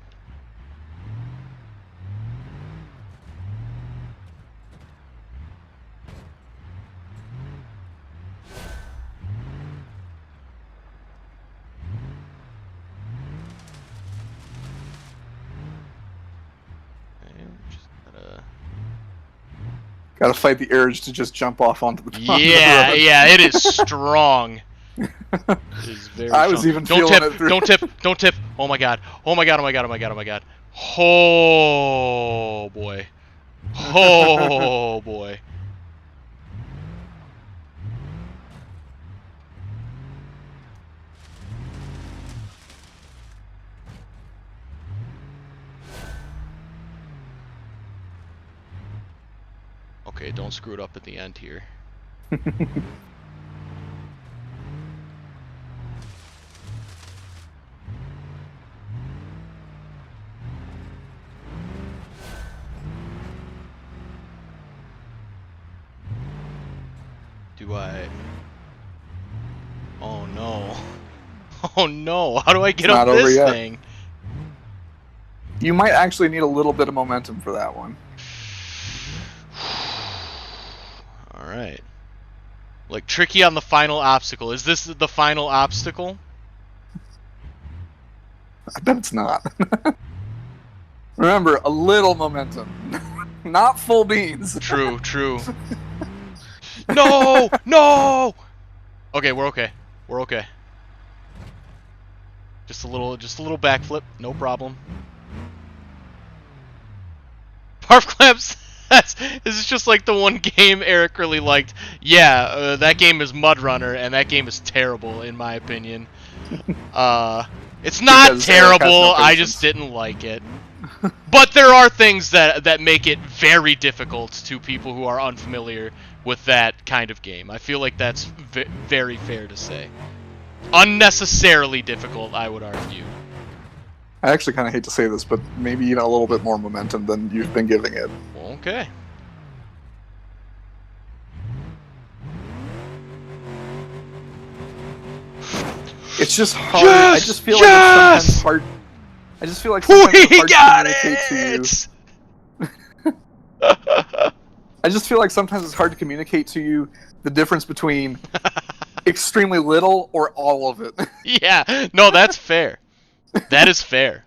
Gotta fight the urge to just jump off onto the Yeah, yeah, it is strong. It is very strong. I was even feeling it through. Don't tip. Oh my god. Oh my god, oh my god, oh my god, oh my god. Oh boy. Oh boy. Okay, don't screw it up at the end here. Do I... Oh no. Oh no, how do I get up this thing? You might actually need a little bit of momentum for that one. Alright. Like, tricky on the final obstacle. Is this the final obstacle? I bet it's not. Remember, a little momentum. Not full beans. True, true. No! No! Okay, we're okay. We're okay. Just a little backflip, no problem. Barf Claps says, this is just like the one game Eric really liked. Yeah, that game is Mud Runner, and that game is terrible, in my opinion. It's not because terrible, no I just didn't like it. But there are things that make it very difficult to people who are unfamiliar with that kind of game. I feel like that's very fair to say. Unnecessarily difficult, I would argue. I actually kind of hate to say this, but maybe even a little bit more momentum than you've been giving it. Okay. It's just hard. Yes! I just feel Yes! like it's sometimes hard. I just feel like sometimes it's hard to communicate to you. I just feel like sometimes it's hard to communicate to you the difference between extremely little or all of it. Yeah, no, that's fair. That is fair.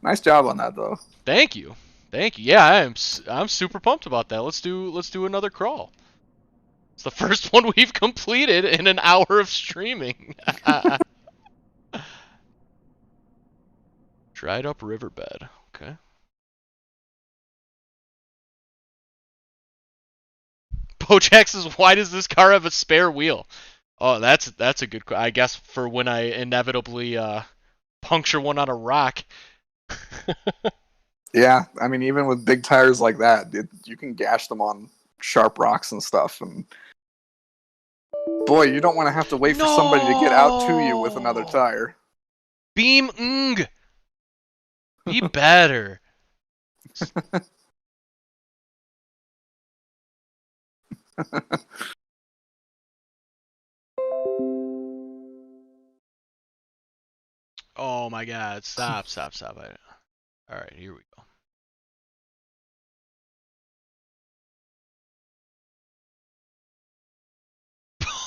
Nice job on that, though. Thank you. Thank you. Yeah, I'm super pumped about that. Let's do another crawl. It's the first one we've completed in an hour of streaming. Dried up riverbed. Okay. Bojack says, "Why does this car have a spare wheel?" Oh, that's a good. I guess for when I inevitably puncture one on a rock. Yeah, I mean, even with big tires like that, you can gash them on sharp rocks and stuff. And boy, you don't want to have to wait for somebody to get out to you with another tire. BeamNG. Be better. Oh my God! Stop! All right, here we go.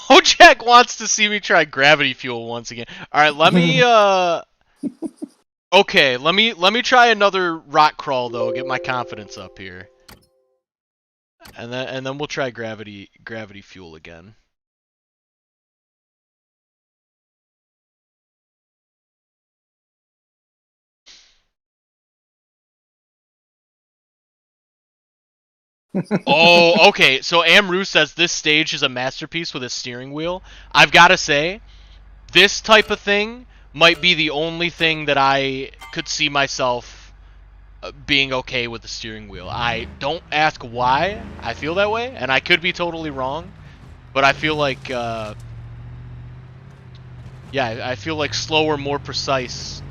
Bojack wants to see me try gravity fuel once again. All right, let me Okay, let me try another rock crawl though. Get my confidence up here, and then we'll try gravity fuel again. Oh, okay. So Amru says this stage is a masterpiece with a steering wheel. I've got to say, this type of thing might be the only thing that I could see myself being okay with the steering wheel. I don't ask why I feel that way, and I could be totally wrong, but I feel like, yeah, I feel like slower, more precise,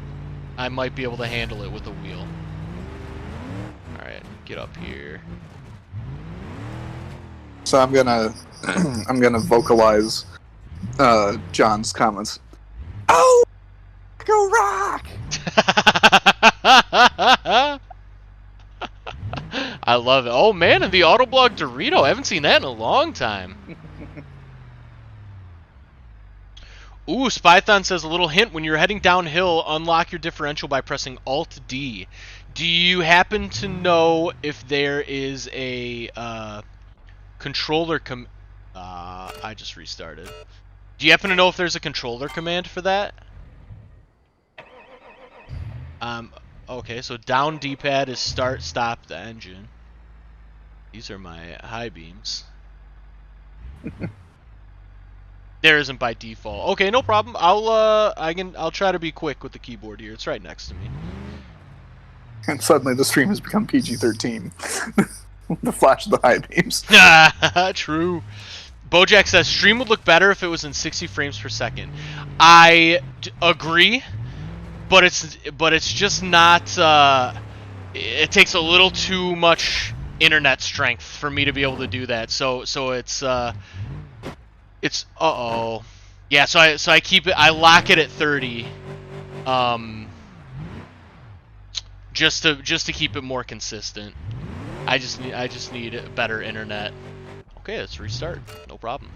I might be able to handle it with a wheel. Alright, get up here. So I'm gonna vocalize John's comments. Oh, go rock! I love it. Oh man, and the Autoblog Dorito. I haven't seen that in a long time. Ooh, Spython says a little hint: when you're heading downhill, unlock your differential by pressing Alt D. Do you happen to know if there is a controller I just restarted. Do you happen to know if there's a controller command for that? Okay, so down D-pad is start, stop the engine. These are my high beams. There isn't by default. Okay, no problem. I'll try to be quick with the keyboard here. It's right next to me. And suddenly the stream has become PG-13. The flash of the high beams. True. Bojack says stream would look better if it was in 60 frames per second. I agree, but it's just not. It takes a little too much internet strength for me to be able to do that. So it's yeah. So I keep it. I lock it at 30. Just to keep it more consistent. I just need better internet. Okay, let's restart. No problem.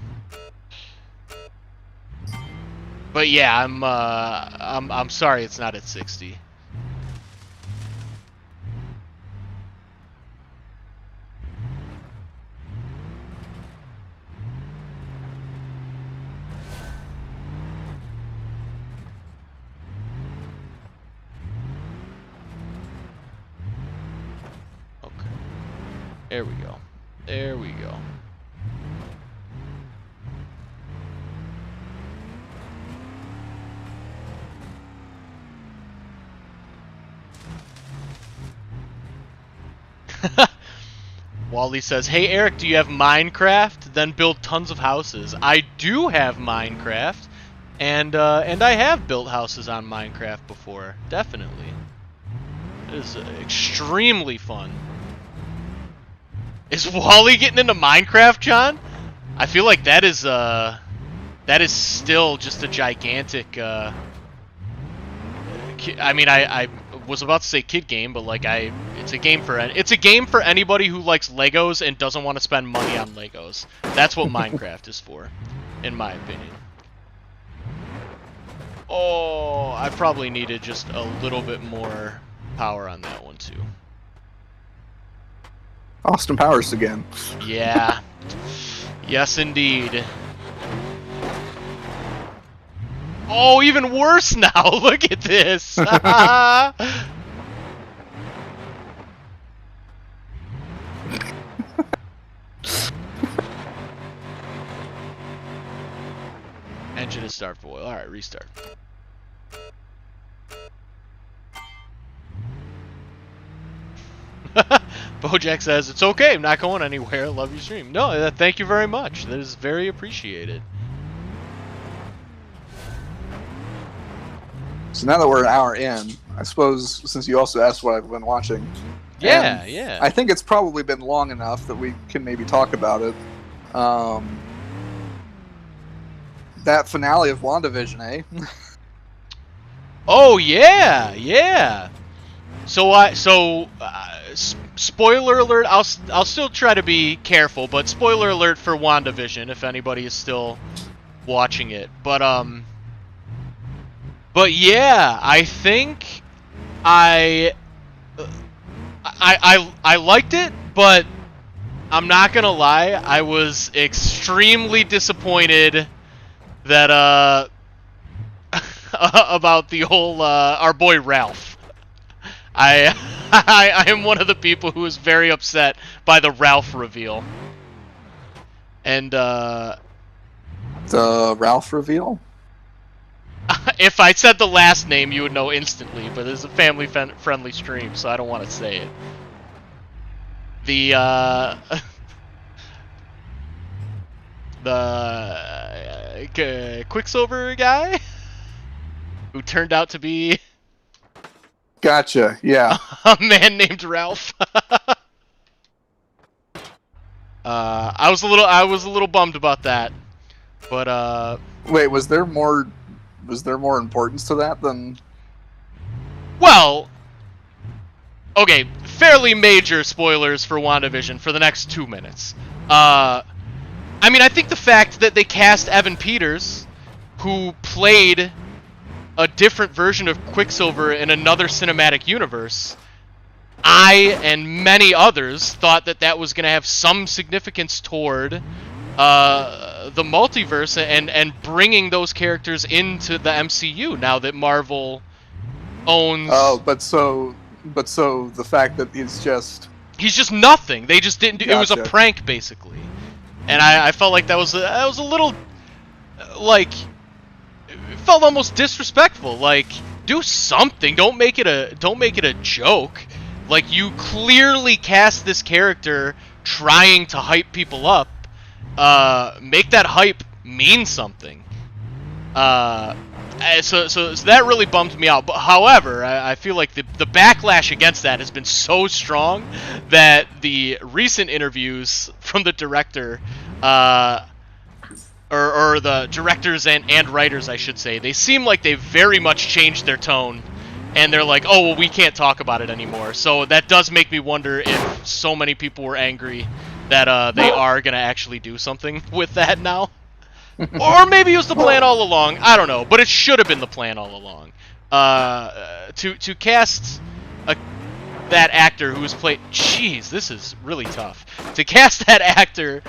But yeah, I'm sorry it's not at 60. Okay. There we go. There we go. Wally says, "Hey Eric, do you have Minecraft? Then build tons of houses." I do have Minecraft. And I have built houses on Minecraft before, definitely. It is extremely fun. Is Wally getting into Minecraft, John? I feel like that is still just a gigantic. I mean, I was about to say kid game, but like it's a game for anybody who likes Legos and doesn't want to spend money on Legos. That's what Minecraft is for, in my opinion. Oh, I probably needed just a little bit more power on that one too. Austin Powers again. Yeah. Yes, indeed. Oh, even worse now. Look at this. Engine is starved for oil. All right, restart. Bojack says, it's okay, I'm not going anywhere. Love your stream. No, thank you very much. That is very appreciated. So now that we're an hour in, I suppose, since you also asked what I've been watching. Yeah, yeah. I think it's probably been long enough that we can maybe talk about it. That finale of WandaVision, eh? Oh, yeah, yeah. So spoiler alert, I'll still try to be careful, but spoiler alert for WandaVision if anybody is still watching it. But yeah, I think I liked it, but I'm not gonna lie, I was extremely disappointed that about the whole our boy Ralph. I am one of the people who is very upset by the Ralph reveal. And the Ralph reveal? If I said the last name, you would know instantly, but it's a family-friendly stream, so I don't want to say it. The Quicksilver guy who turned out to be Gotcha. Yeah. a man named Ralph. I was a little bummed about that, but wait, was there more importance to that than? Well, okay, fairly major spoilers for WandaVision for the next 2 minutes. I mean, I think the fact that they cast Evan Peters, who played a different version of Quicksilver in another cinematic universe, I and many others thought that was going to have some significance toward the multiverse and bringing those characters into the MCU now that Marvel owns. Oh, but so the fact that he's just nothing. They just didn't do. Gotcha. It was a prank basically, and I felt like that was a little like. It felt almost disrespectful. Like, do something. Don't make it a joke. Like, you clearly cast this character trying to hype people up. Make that hype mean something. So that really bummed me out. But however, I feel like the backlash against that has been so strong that the recent interviews from the director, or the directors and writers, I should say, they seem like they've very much changed their tone, and they're like, oh, well, we can't talk about it anymore. So that does make me wonder if so many people were angry that they are going to actually do something with that now. Or maybe it was the plan all along. I don't know, but it should have been the plan all along. To cast that actor who has played... Jeez, this is really tough. To cast that actor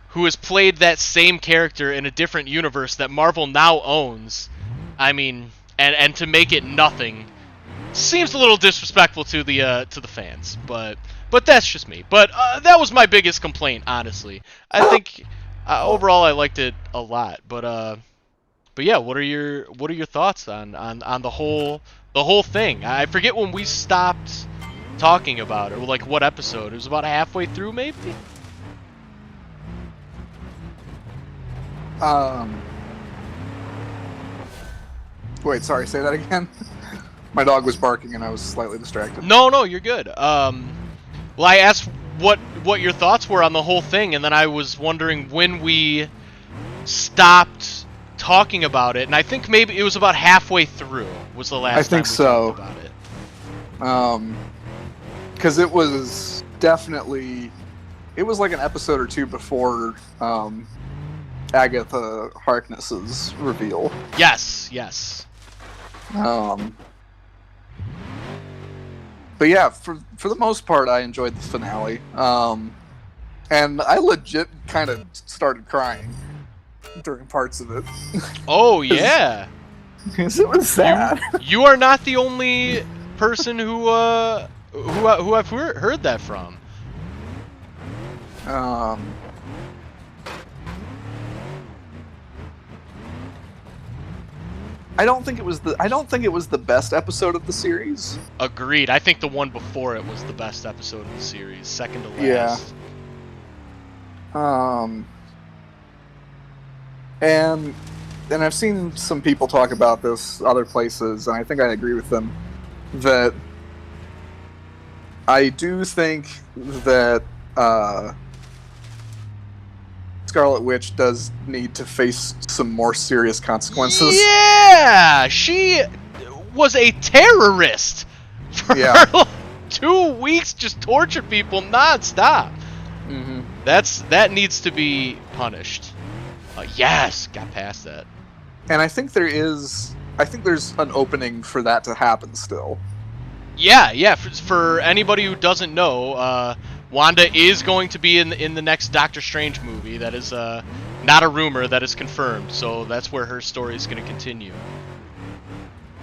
who has played that same character in a different universe that Marvel now owns, I mean, and to make it nothing, seems a little disrespectful to the fans. But that's just me. But that was my biggest complaint, honestly. I think overall I liked it a lot. But yeah, what are your thoughts on the whole thing? I forget when we stopped talking about it, or like what episode. It was about halfway through, maybe. Wait, sorry, say that again? My dog was barking and I was slightly distracted. No, you're good. Well, I asked what your thoughts were on the whole thing, and then I was wondering when we stopped talking about it, and I think maybe it was about halfway through was the last time we talked about it. Because it was definitely, it was like an episode or two before Agatha Harkness's reveal. Yes. But yeah, for the most part, I enjoyed the finale. And I legit kind of started crying during parts of it. Oh, yeah. Because it was sad. You are not the only person who I've heard that from. I don't think it was the best episode of the series. Agreed. I think the one before it was the best episode of the series, second to last. Yeah. And I've seen some people talk about this other places, and I think I agree with them that I do think that Scarlet Witch does need to face some more serious consequences. Yeah, she was a terrorist for 2 weeks, just tortured people nonstop. Mm-hmm. That needs to be punished. Yes, got past that. And I think there's an opening for that to happen still. Yeah. For anybody who doesn't know, Wanda is going to be in the next Doctor Strange movie. That is not a rumor, that is confirmed. So that's where her story is going to continue.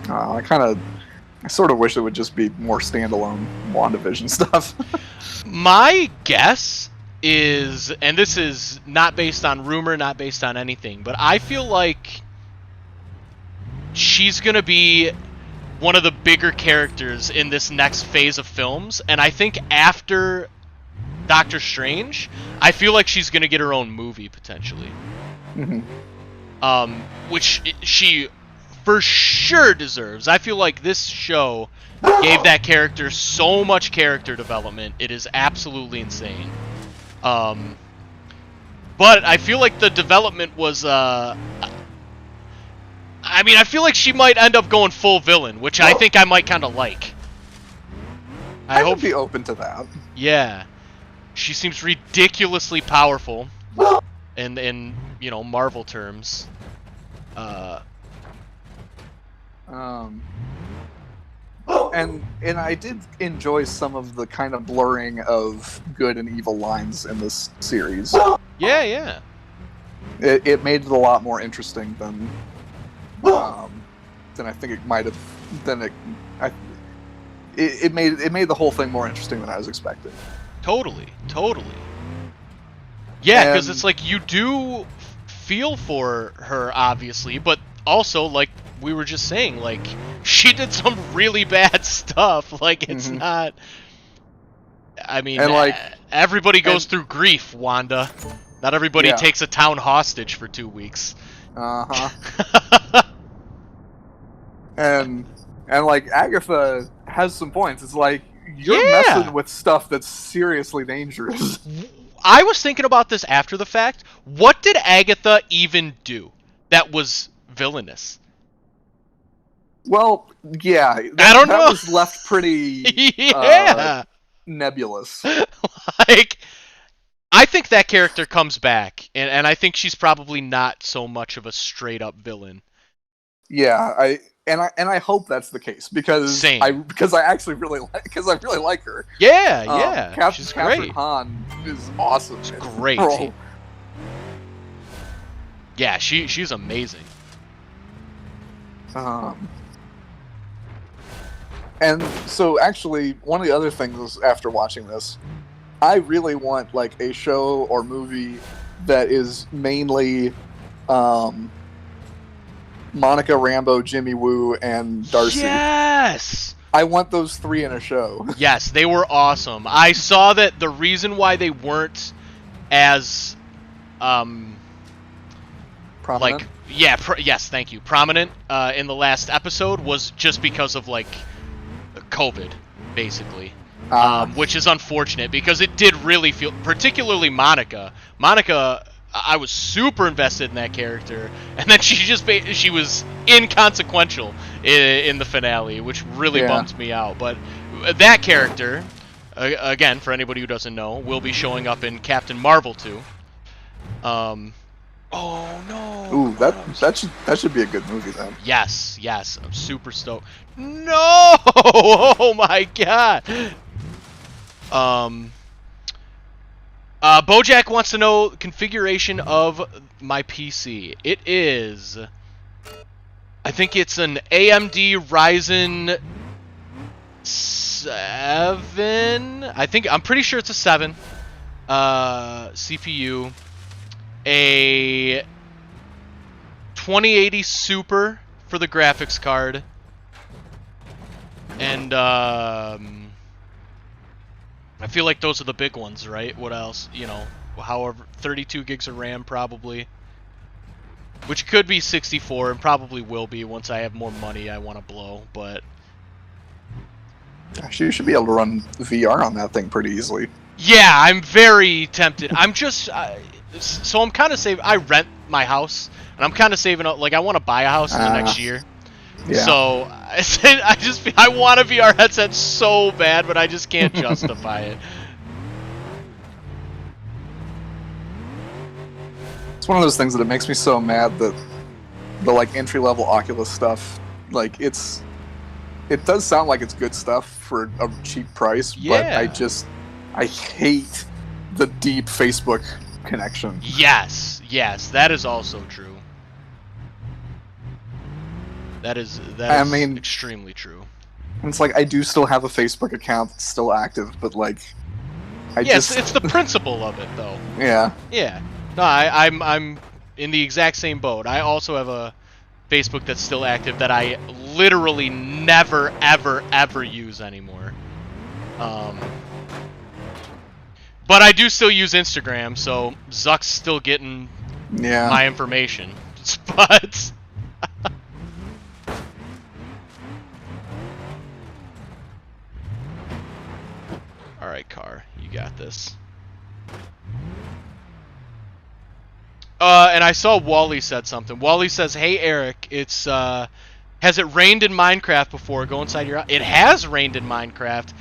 I sort of wish it would just be more standalone WandaVision stuff. My guess is, and this is not based on rumor, not based on anything, but I feel like she's going to be one of the bigger characters in this next phase of films, and I think after Doctor Strange, I feel like she's going to get her own movie, potentially. Mm-hmm. Which she for sure deserves. I feel like this show gave that character so much character development. It is absolutely insane. But I feel like the development was, I feel like she might end up going full villain, which I think I might kind of like. I would be open to that. Yeah. She seems ridiculously powerful in Marvel terms. And I did enjoy some of the kind of blurring of good and evil lines in this series. Yeah. It made it a lot more interesting than I think it might have. It made the whole thing more interesting than I was expecting. Totally. Yeah, because it's like you do feel for her, obviously, but also, like we were just saying, like she did some really bad stuff. Like it's not. Everybody goes through grief, Wanda. Not everybody takes a town hostage for 2 weeks. And like Agatha has some points. It's like you're messing with stuff that's seriously dangerous. I was thinking about this after the fact. What did Agatha even do that was villainous? Well, yeah, I don't know. That was left pretty nebulous. Like, I think that character comes back, and I think she's probably not so much of a straight up villain. Yeah, I hope that's the case because I actually really like her. Yeah, she's Catherine great. Hahn is awesome. She's great. Yeah, she's amazing. And so actually, one of the other things after watching this, I really want like a show or movie that is mainly Monica Rambeau, Jimmy Woo, and Darcy. Yes! I want those three in a show. Yes, they were awesome. I saw that the reason why they weren't as Prominent. like, yeah, yes, thank you, prominent in the last episode was just because of like COVID, basically. Which is unfortunate because it did really feel, particularly Monica. Monica, I was super invested in that character, and then she was inconsequential in the finale, which really bummed me out. But that character, again, for anybody who doesn't know, will be showing up in Captain Marvel 2. Oh no! Ooh, that should be a good movie then. Yes, I'm super stoked. No! Oh my god! Bojack wants to know configuration of my PC. It is, I think it's an AMD Ryzen 7. I'm pretty sure it's a 7 CPU. A 2080 Super for the graphics card. And I feel like those are the big ones, right? What else? You know, however, 32 gigs of RAM probably. Which could be 64 and probably will be once I have more money I want to blow, but Actually, you should be able to run VR on that thing pretty easily. yeah, I'm very tempted. I'm just so I'm kind of saving. I rent my house, and I'm kind of saving up. Like I want to buy a house in the next year. Yeah. So I want a VR headset so bad, but I just can't justify it. It's one of those things that it makes me so mad that the like entry level Oculus stuff, like it does sound like it's good stuff for a cheap price, but I hate the deep Facebook connection. Yes, that is also true. That is extremely true. It's like I do still have a Facebook account that's still active, but like it's the principle of it though. Yeah. Yeah. No, I'm in the exact same boat. I also have a Facebook that's still active that I literally never ever use anymore. But I do still use Instagram, so Zuck's still getting my information. But all right, car, you got this. And I saw Wally said something. Wally says, "Hey Eric, it's has it rained in Minecraft before? Go inside your house." It has rained in Minecraft.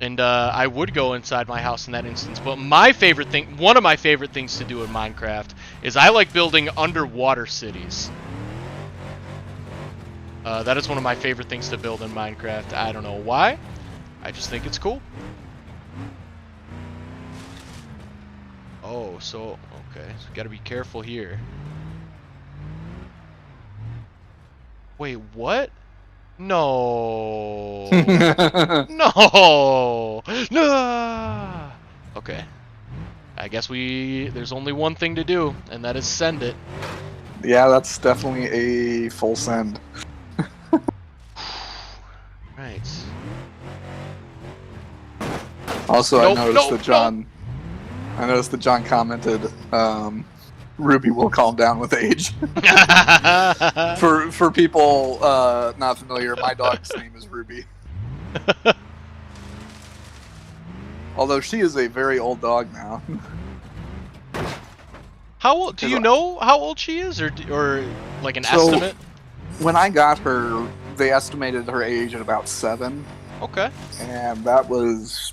And I would go inside my house in that instance. But my favorite thing, one of my favorite things to do in Minecraft is I like building underwater cities. That is one of my favorite things to build in Minecraft. I don't know why. I just think it's cool. Oh, so, okay. So gotta be careful here. Wait, what? No. No. No. Okay. I guess there's only one thing to do, and that is send it. Yeah, that's definitely a full send. Right. Also, I noticed that John commented, Ruby will calm down with age. For people not familiar, my dog's name is Ruby. Although she is a very old dog now. How old? Do you know how old she is, or like an estimate? When I got her, they estimated her age at about 7. Okay. And that was,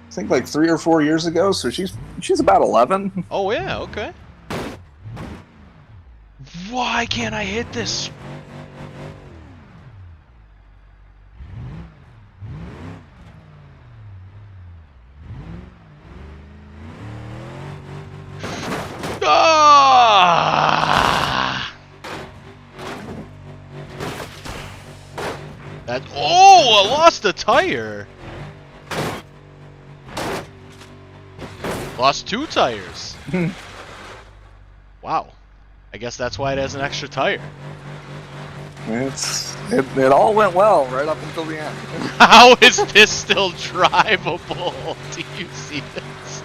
I think, like 3 or 4 years ago. So she's about 11. Oh yeah. Okay. Why can't I hit this? Ah! I lost a tire. Lost 2 tires. Wow. I guess that's why it has an extra tire. It all went well right up until the end. How is this still drivable? Do you see this?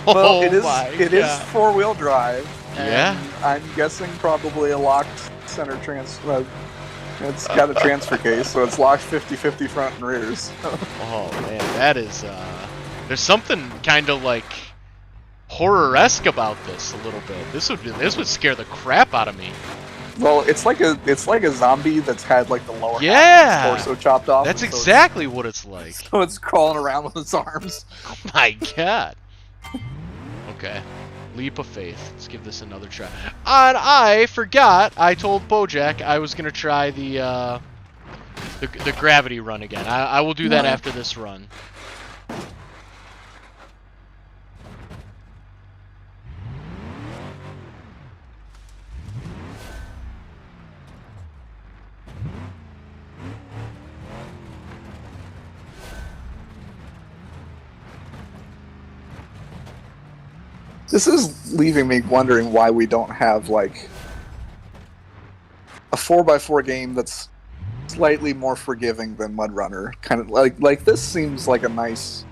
Well, Oh my it is god. 4-wheel drive, Yeah. and I'm guessing probably a locked center it's got a transfer case, so it's locked 50-50 front and rears. Oh man, that is there's something kind of like horror-esque about this a little bit. This would scare the crap out of me. Well, it's like a zombie that's had like the lower half of its Yeah. torso chopped off, That's and so it's exactly what it's like. so it's crawling around with its arms. Oh my god. Okay. Leap of faith. Let's give this another try. And I forgot. I told Bojack I was gonna try the gravity run again. I will do that Right. after this run. This is leaving me wondering why we don't have like a 4x4 game that's slightly more forgiving than Mud Runner. Kind of like this seems like a nice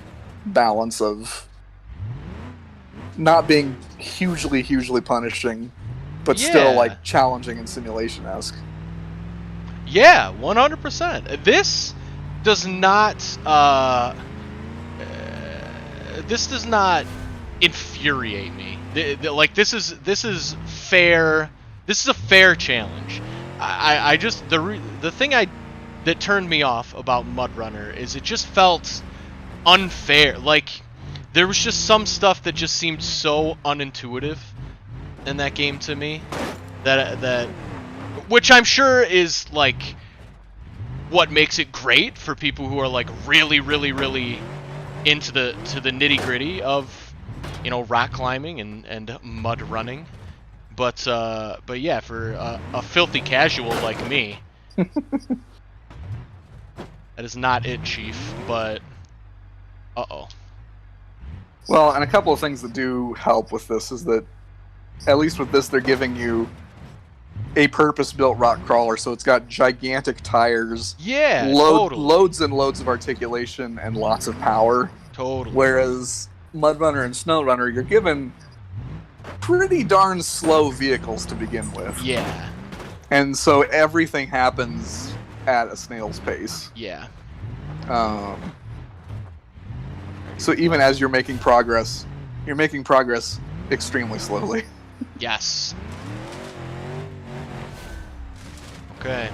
balance of not being hugely punishing, but still Yeah. like challenging and simulation esque. Yeah, 100%. Does not this does not infuriate me. Like this is fair. This is a fair challenge. I just the thing that turned me off about Mud Runner is it just felt unfair. Like there was just some stuff that just seemed so unintuitive in that game to me that which I'm sure is like what makes it great for people who are like really into the nitty gritty of rock climbing and mud running, but yeah, for a filthy casual like me, that is not it, Chief. But uh-oh. Well, and a couple of things that do help with this is that at least with this, they're giving you a purpose-built rock crawler, so it's got gigantic tires, Yeah, totally, loads and loads of articulation, and lots of power. totally. Whereas Mud Runner and Snow Runner, you're given pretty darn slow vehicles to begin with. Yeah, And so everything happens at a snail's pace. yeah, So even as you're making progress extremely slowly. yes. Okay.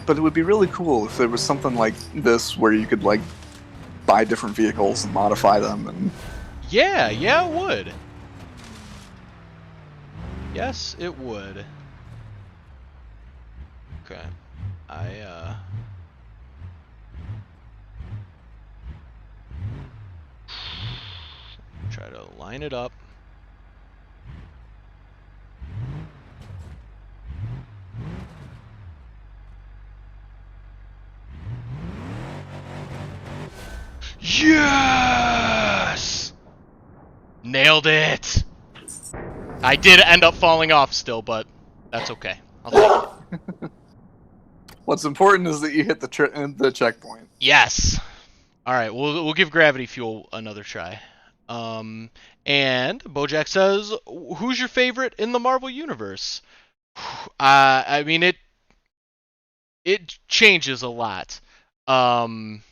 But it would be really cool if there was something like this where you could like buy different vehicles and modify them and Yeah, it would. Yes, it would. Okay. Try to line it up. Yes! Nailed it! I did end up falling off still, but that's okay. I'll take it. what's important is that you hit the checkpoint. Yes! Alright, we'll give Gravity Fuel another try. And Bojack says, who's your favorite in the Marvel Universe? I mean, it changes a lot. Um,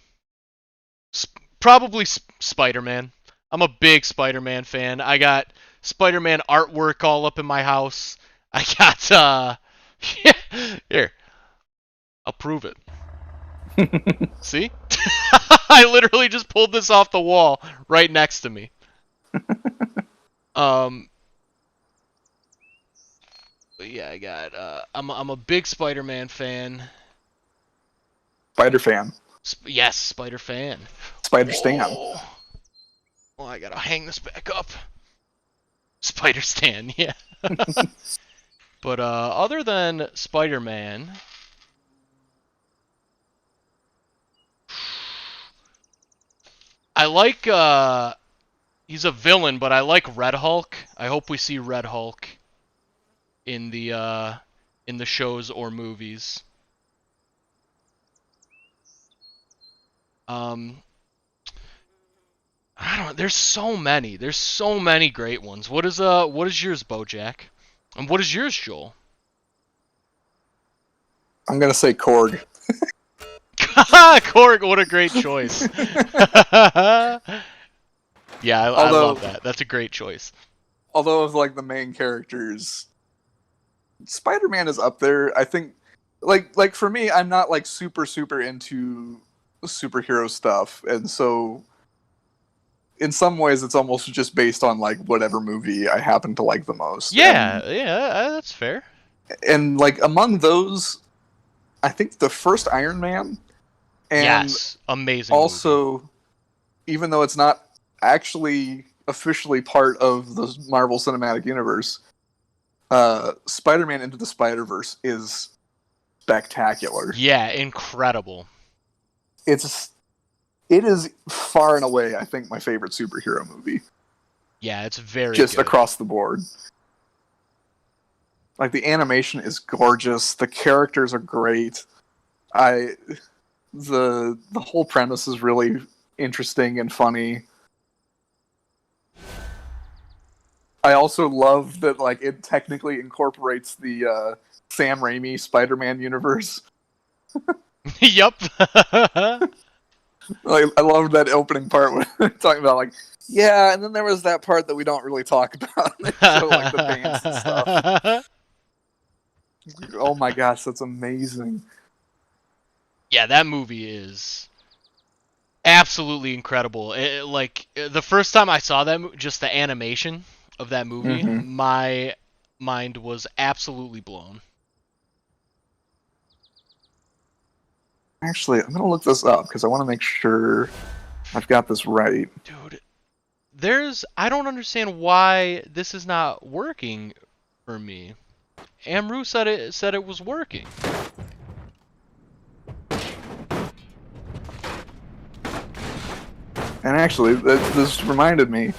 Probably Spider-Man. I'm a big Spider-Man fan. I got Spider-Man artwork all up in my house. I got here. I'll prove it. See? I literally just pulled this off the wall right next to me. Um but yeah, I got I'm a big Spider-Man fan. Spider fan. Yes, Spider fan. Spider Stan. Oh, I gotta hang this back up. Spider Stan, yeah. But other than Spider-Man, I like he's a villain, but I like Red Hulk. I hope we see Red Hulk in the shows or movies. Um I don't. There's so many. There's so many great ones. What is yours, BoJack? And what is yours, Joel? I'm gonna say Korg. Korg, what a great choice. Yeah, I love although, that. That's a great choice. although of like the main characters, Spider-Man is up there. I think, like for me, I'm not like super into superhero stuff, and so in some ways, it's almost just based on like whatever movie I happen to like the most, Yeah, yeah, that's fair. and like among those, I think the first Iron Man, and Yes, amazing movie. also, even though it's not actually officially part of the Marvel Cinematic Universe, Spider-Man Into the Spider-Verse is spectacular. Yeah, incredible. It's it is far and away, I think, my favorite superhero movie, Yeah, it's very just good. across the board. Like the animation is gorgeous, the characters are great. I the whole premise is really interesting and funny. I also love that like it technically incorporates the Sam Raimi Spider-Man universe. Yup. Like, I love that opening part when they're talking about like, yeah, and then there was that part that we don't really talk about. They show like the bands and stuff. Oh my gosh, that's amazing. Yeah, that movie is absolutely incredible. The first time I saw that, just the animation of that movie, Mm-hmm. my mind was absolutely blown. Actually, I'm gonna look this up because I want to make sure I've got this right. Dude, I don't understand why this is not working for me. Amru said it was working. And actually, this reminded me.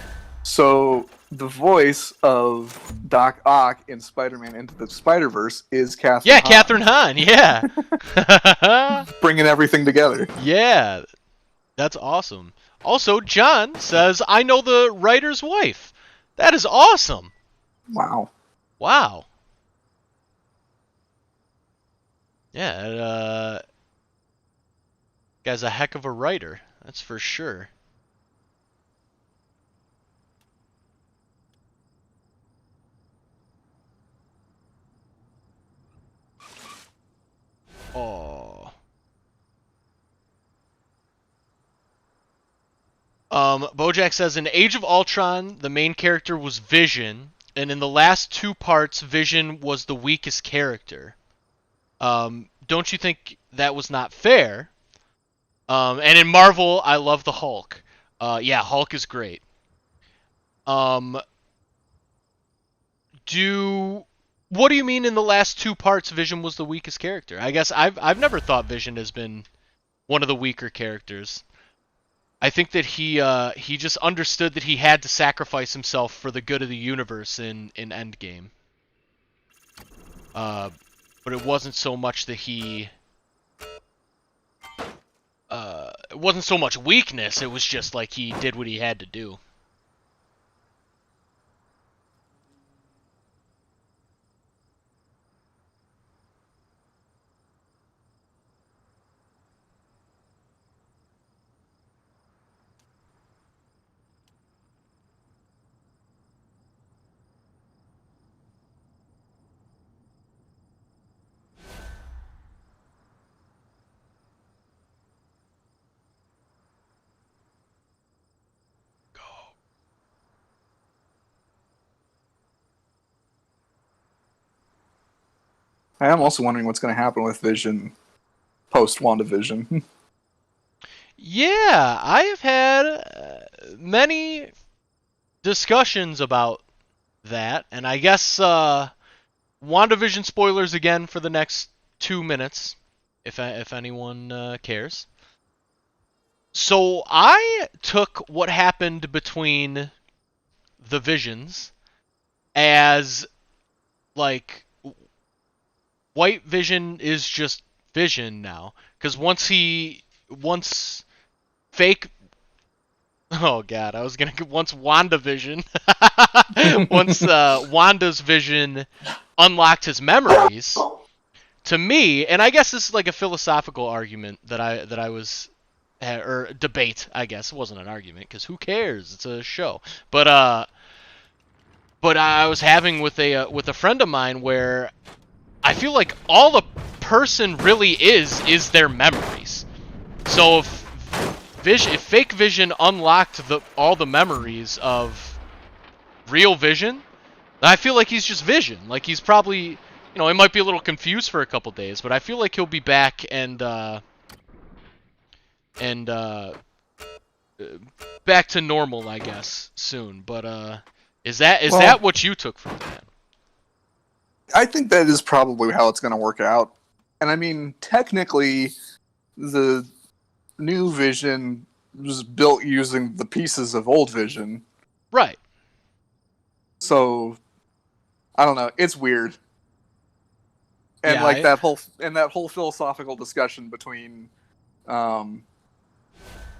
So the voice of Doc Ock in Spider-Man Into the Spider-Verse is Catherine Yeah, Hahn, Catherine Hahn. Yeah. bringing everything together. Yeah, that's awesome. Also, John says I know the writer's wife. That is awesome. Wow. Wow. Yeah, guy's a heck of a writer. That's for sure. Oh. Bojack says in Age of Ultron, the main character was Vision, and in the last two parts, Vision was the weakest character. Don't you think that was not fair? And in Marvel, I love the Hulk. Yeah, Hulk is great. Um, do what do you mean in the last two parts Vision was the weakest character? I guess I've never thought Vision has been one of the weaker characters. I think that he just understood that he had to sacrifice himself for the good of the universe in Endgame. Uh, but it wasn't so much that it wasn't so much weakness. It was just like he did what he had to do. I am also wondering what's going to happen with Vision post WandaVision. Yeah, I have had many discussions about that, and I guess WandaVision spoilers again for the next 2 minutes, if anyone cares. So I took what happened between the Visions as like White Vision is just Vision now, because once fake Oh god, I was gonna once WandaVision, once Wanda's vision unlocked his memories. To me, and I guess this is like a philosophical argument that I was or debate. I guess it wasn't an argument because who cares? It's a show. But I was having with a friend of mine where I feel like all a person really is their memories. So if fake Vision unlocked all the memories of real Vision, I feel like he's just Vision. Like he's probably, he might be a little confused for a couple days, but I feel like he'll be back and back to normal, I guess, soon. But is that what you took from that? I think that is probably how it's going to work out. And I mean, technically, the new Vision was built using the pieces of old Vision. Right. So, I don't know. It's weird. And yeah, that whole philosophical discussion between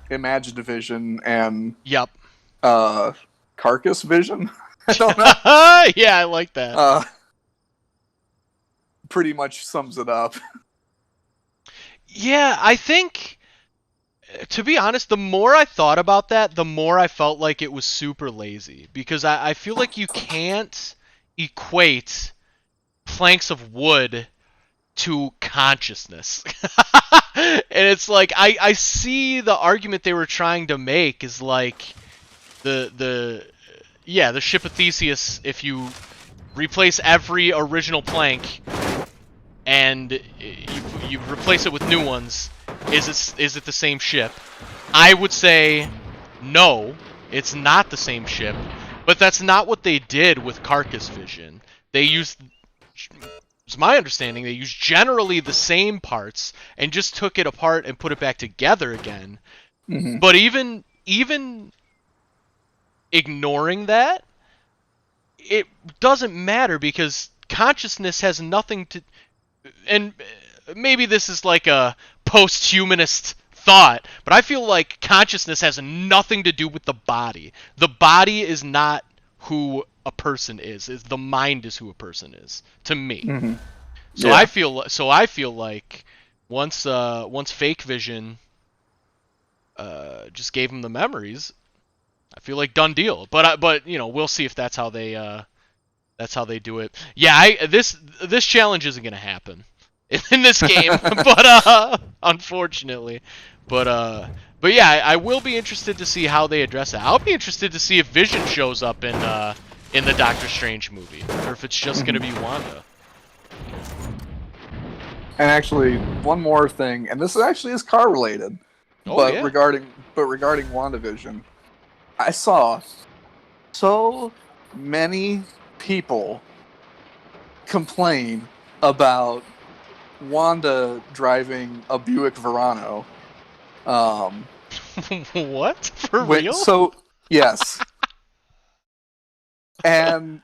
Imagined Vision and Yep. Carcass Vision. I don't know. Yeah, I like that. Pretty much sums it up. Yeah, I think, to be honest, the more I thought about that, the more I felt like it was super lazy. Because I feel like you can't equate planks of wood to consciousness. And it's like, I see the argument they were trying to make is like, the ship of Theseus, if you replace every original plank and you replace it with new ones, is it the same ship? I would say no, it's not the same ship, but that's not what they did with Carcass Vision. They used, it's my understanding, they used generally the same parts and just took it apart and put it back together again. Mm-hmm. But even ignoring that, it doesn't matter because consciousness has nothing to, and maybe this is like a post-humanist thought, but I feel like consciousness has nothing to do with the body. The body is not who a person is. The mind is who a person is, to me. Mm-hmm. So yeah. I feel like once Fake Vision just gave him the memories, I feel like done deal. But we'll see if that's how they do it. Yeah, this challenge isn't gonna happen in this game, but unfortunately, but yeah, I will be interested to see how they address it. I'll be interested to see if Vision shows up in the Doctor Strange movie, or if it's just gonna be Wanda. And actually, one more thing, and this actually is car related, but regarding WandaVision, I saw so many people complain about Wanda driving a Buick Verano. What? For real? So, yes. And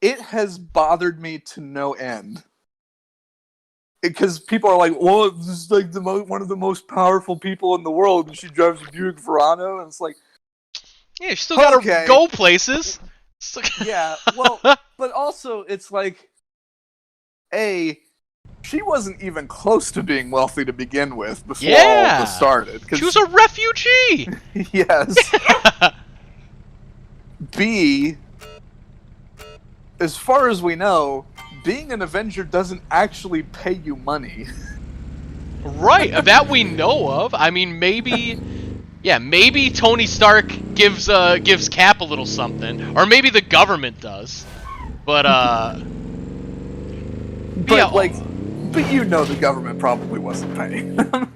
it has bothered me to no end. Because people are like, well, this is like one of the most powerful people in the world, and she drives a Buick Verano, and it's like, yeah, she still gotta go places. Yeah, well, but also it's like, she wasn't even close to being wealthy to begin with before all this started. She was a refugee. Yes. B, as far as we know, being an Avenger doesn't actually pay you money. Right, that we know of. I mean, maybe Tony Stark gives Cap a little something, or maybe the government does. But you know the government probably wasn't paying them.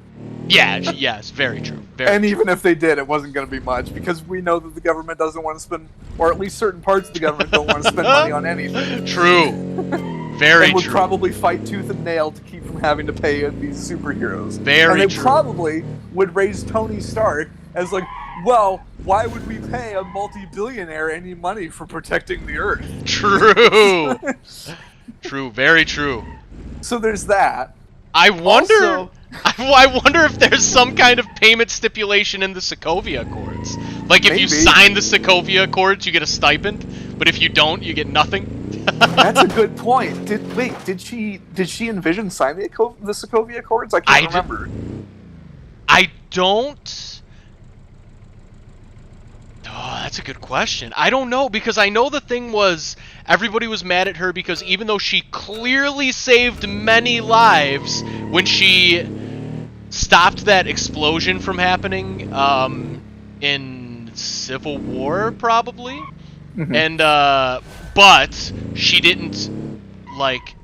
Yes, very true. Even if they did, it wasn't going to be much, because we know that the government doesn't want to spend, or at least certain parts of the government don't want to spend money on anything. True. Very and would true. probably fight tooth and nail to keep from having to pay these superheroes. Very and they true. probably would raise Tony Stark as like, well, why would we pay a multi-billionaire any money for protecting the Earth? True. True. Very true. So there's that. I wonder. Also, I wonder if there's some kind of payment stipulation in the Sokovia Accords. Like if you maybe. sign the Sokovia Accords, you get a stipend, but if you don't, you get nothing. That's a good point. Did she envision signing the Sokovia Accords? I can't remember. I don't. Oh, that's a good question. I don't know, because I know the thing was everybody was mad at her because even though she clearly saved many lives when she stopped that explosion from happening in Civil War, probably, and but she didn't, like,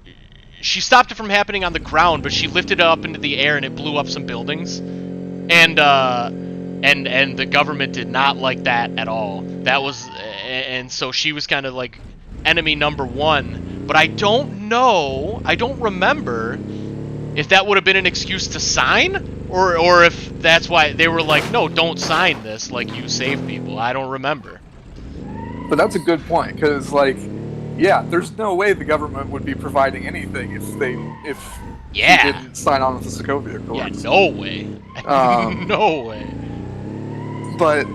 she stopped it from happening on the ground, but she lifted it up into the air and it blew up some buildings, and the government did not like that at all. That was, and so she was kind of like enemy number one. But I don't know, I don't remember if that would have been an excuse to sign, or if that's why they were like, no, don't sign this, like, you save people. I don't remember. But that's a good point, because, like, yeah, there's no way the government would be providing anything if she didn't sign on with the Sokovia Accords. Yeah, no way. No way. But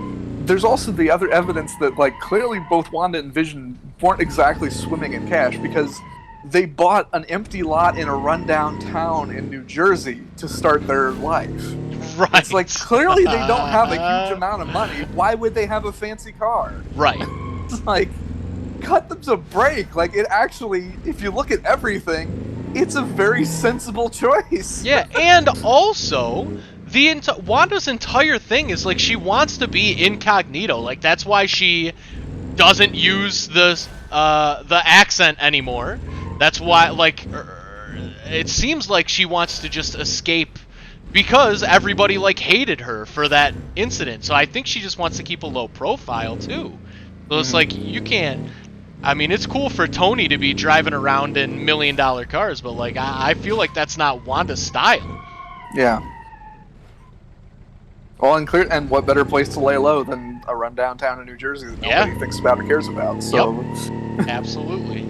there's also the other evidence that, like, clearly both Wanda and Vision weren't exactly swimming in cash, because they bought an empty lot in a rundown town in New Jersey to start their life. Right. It's like, clearly they don't have a huge amount of money. Why would they have a fancy car? Right. It's like, cut them a break. Like, it actually, if you look at everything, it's a very sensible choice. Yeah, and also, Wanda's entire thing is, like, she wants to be incognito. Like, that's why she doesn't use the accent anymore. That's why, like, it seems like she wants to just escape because everybody, like, hated her for that incident. So I think she just wants to keep a low profile, too. So it's like, you can't... I mean, it's cool for Tony to be driving around in $1 million cars, but, like, I feel like that's not Wanda's style. Yeah. Well, and what better place to lay low than a rundown town in New Jersey that nobody thinks about or cares about? So, Absolutely.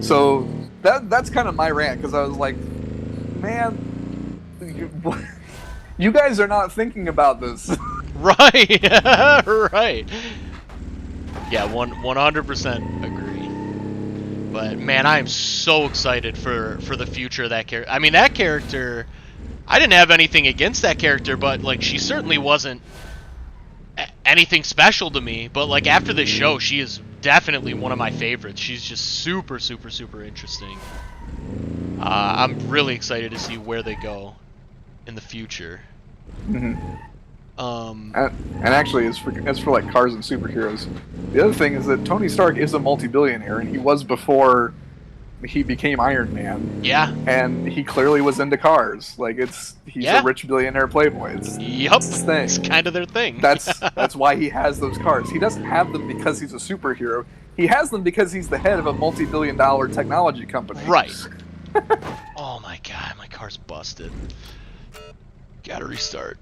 So that's kind of my rant, because I was like, man, you guys are not thinking about this. Right. Right. Yeah, 100% agree. But man, I am so excited for the future of that character. I mean, that character, I didn't have anything against that character, but, like, she certainly wasn't anything special to me. But, like, after this show, she is definitely one of my favorites. She's just super, super, super interesting. I'm really excited to see where they go in the future. And actually, as for like cars and superheroes, the other thing is that Tony Stark is a multi-billionaire, and he was before he became Iron Man. Yeah. And he clearly was into cars. Like, he's a rich billionaire playboy. It's his thing. It's kind of their thing. That's why he has those cars. He doesn't have them because he's a superhero. He has them because he's the head of a multi-billion-dollar technology company. Right. Oh my god, my car's busted. Gotta restart.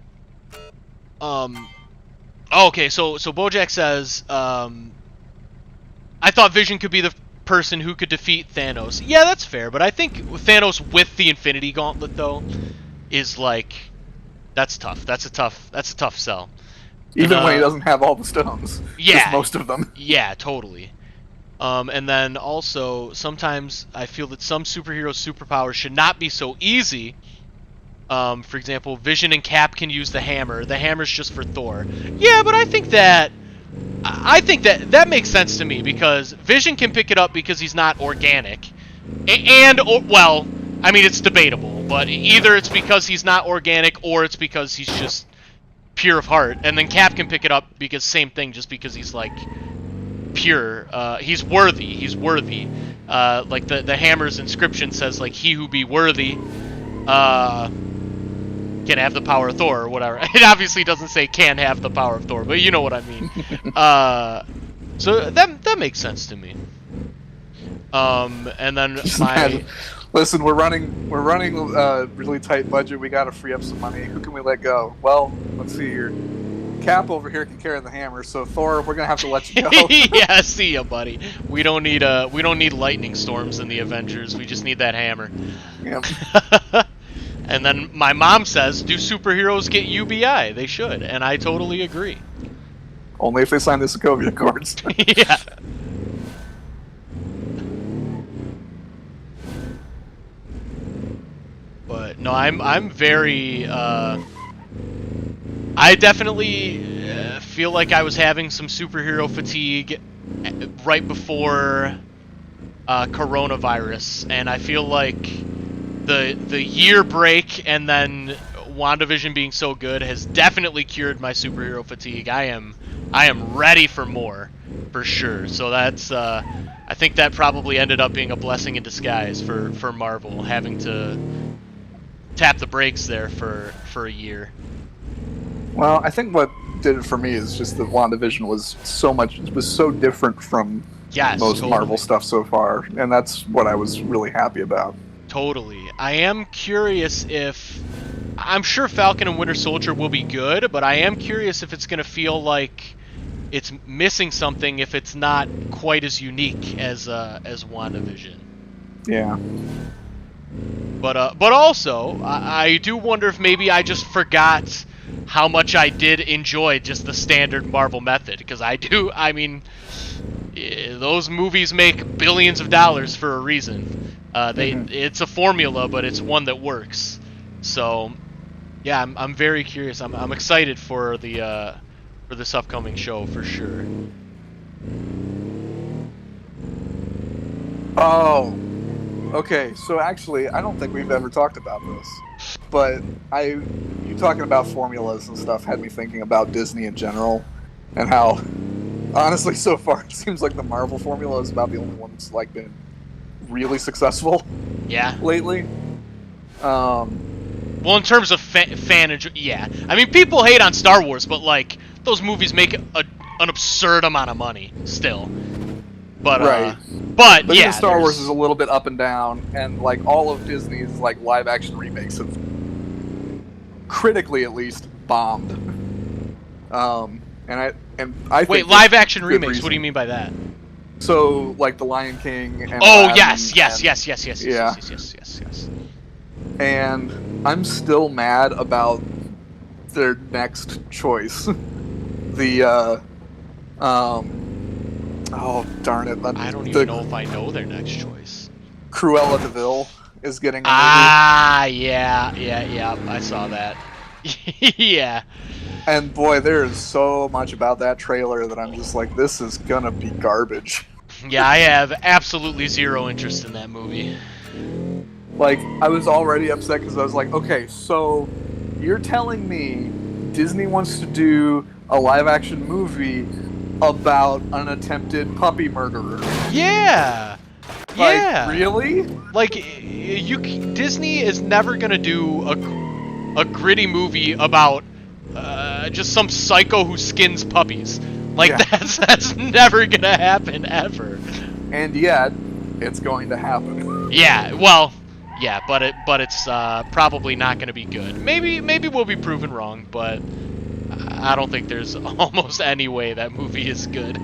Okay, so Bojack says, I thought Vision could be the person who could defeat Thanos. Yeah, that's fair, but I think Thanos with the Infinity Gauntlet, though, is, like, that's tough. That's a tough sell. Even when he doesn't have all the stones. Yeah. Just most of them. Yeah, totally. And then also, sometimes I feel that some superheroes' superpowers should not be so easy. For example, Vision and Cap can use the hammer. The hammer's just for Thor. Yeah, but I think that makes sense to me, because Vision can pick it up because he's not organic. Well, I mean, it's debatable, but either it's because he's not organic or it's because he's just pure of heart. And then Cap can pick it up because same thing, just because he's, like, pure. He's worthy. He's worthy. Like the hammer's inscription says, like, he who be worthy can have the power of Thor, or whatever. It obviously doesn't say can have the power of Thor, but you know what I mean. So that makes sense to me. And then listen, we're running a really tight budget. We got to free up some money. Who can we let go? Well, let's see here. Cap over here can carry the hammer, so Thor, we're gonna have to let you go. Yeah, see ya, buddy. We don't need lightning storms in the Avengers. We just need that hammer. Yep. And then my mom says, do superheroes get UBI? They should, and I totally agree. Only if they sign the Sokovia Accords. Yeah. But no, I'm very I definitely feel like I was having some superhero fatigue right before coronavirus, and I feel like the year break and then WandaVision being so good has definitely cured my superhero fatigue. I am ready for more, for sure. So that's I think that probably ended up being a blessing in disguise for Marvel, having to tap the brakes there for a year. Well, I think what did it for me is just that WandaVision was so different from most totally. Marvel stuff so far, and that's what I was really happy about. Totally. I am curious if... I'm sure Falcon and Winter Soldier will be good, but I am curious if it's going to feel like it's missing something if it's not quite as unique as WandaVision. Yeah. But also, I do wonder if maybe I just forgot how much I did enjoy just the standard Marvel method, because I mean, those movies make billions of dollars for a reason. It's a formula, but it's one that works. So, yeah, I'm very curious. I'm excited for this upcoming show for sure. Oh, okay. So actually, I don't think we've ever talked about this, but you talking about formulas and stuff had me thinking about Disney in general, and how, honestly, so far it seems like the Marvel formula is about the only one that's like been really successful. Yeah. Lately. Well, in terms of yeah. I mean, people hate on Star Wars, but like those movies make an absurd amount of money still. But right. But yeah, even Star Wars is a little bit up and down, and like all of Disney's like live action remakes have critically at least bombed. And I think wait, live action remakes. Reason. What do you mean by that? So like the Lion King. And Yes. And I'm still mad about their next choice. Oh darn it! I don't even know if I know their next choice. Cruella de Vil is getting a movie. Yeah. I saw that. Yeah. And boy, there is so much about that trailer that I'm just like, this is gonna be garbage. Yeah, I have absolutely zero interest in that movie. Like, I was already upset because I was like, okay, so you're telling me Disney wants to do a live-action movie about an attempted puppy murderer? Yeah. Like, really? Like, Disney is never gonna do a gritty movie about just some psycho who skins puppies. Like, yeah. That's never gonna happen ever. And yet, it's going to happen. Yeah. Well. Yeah, but it's probably not going to be good. Maybe we'll be proven wrong, but I don't think there's almost any way that movie is good.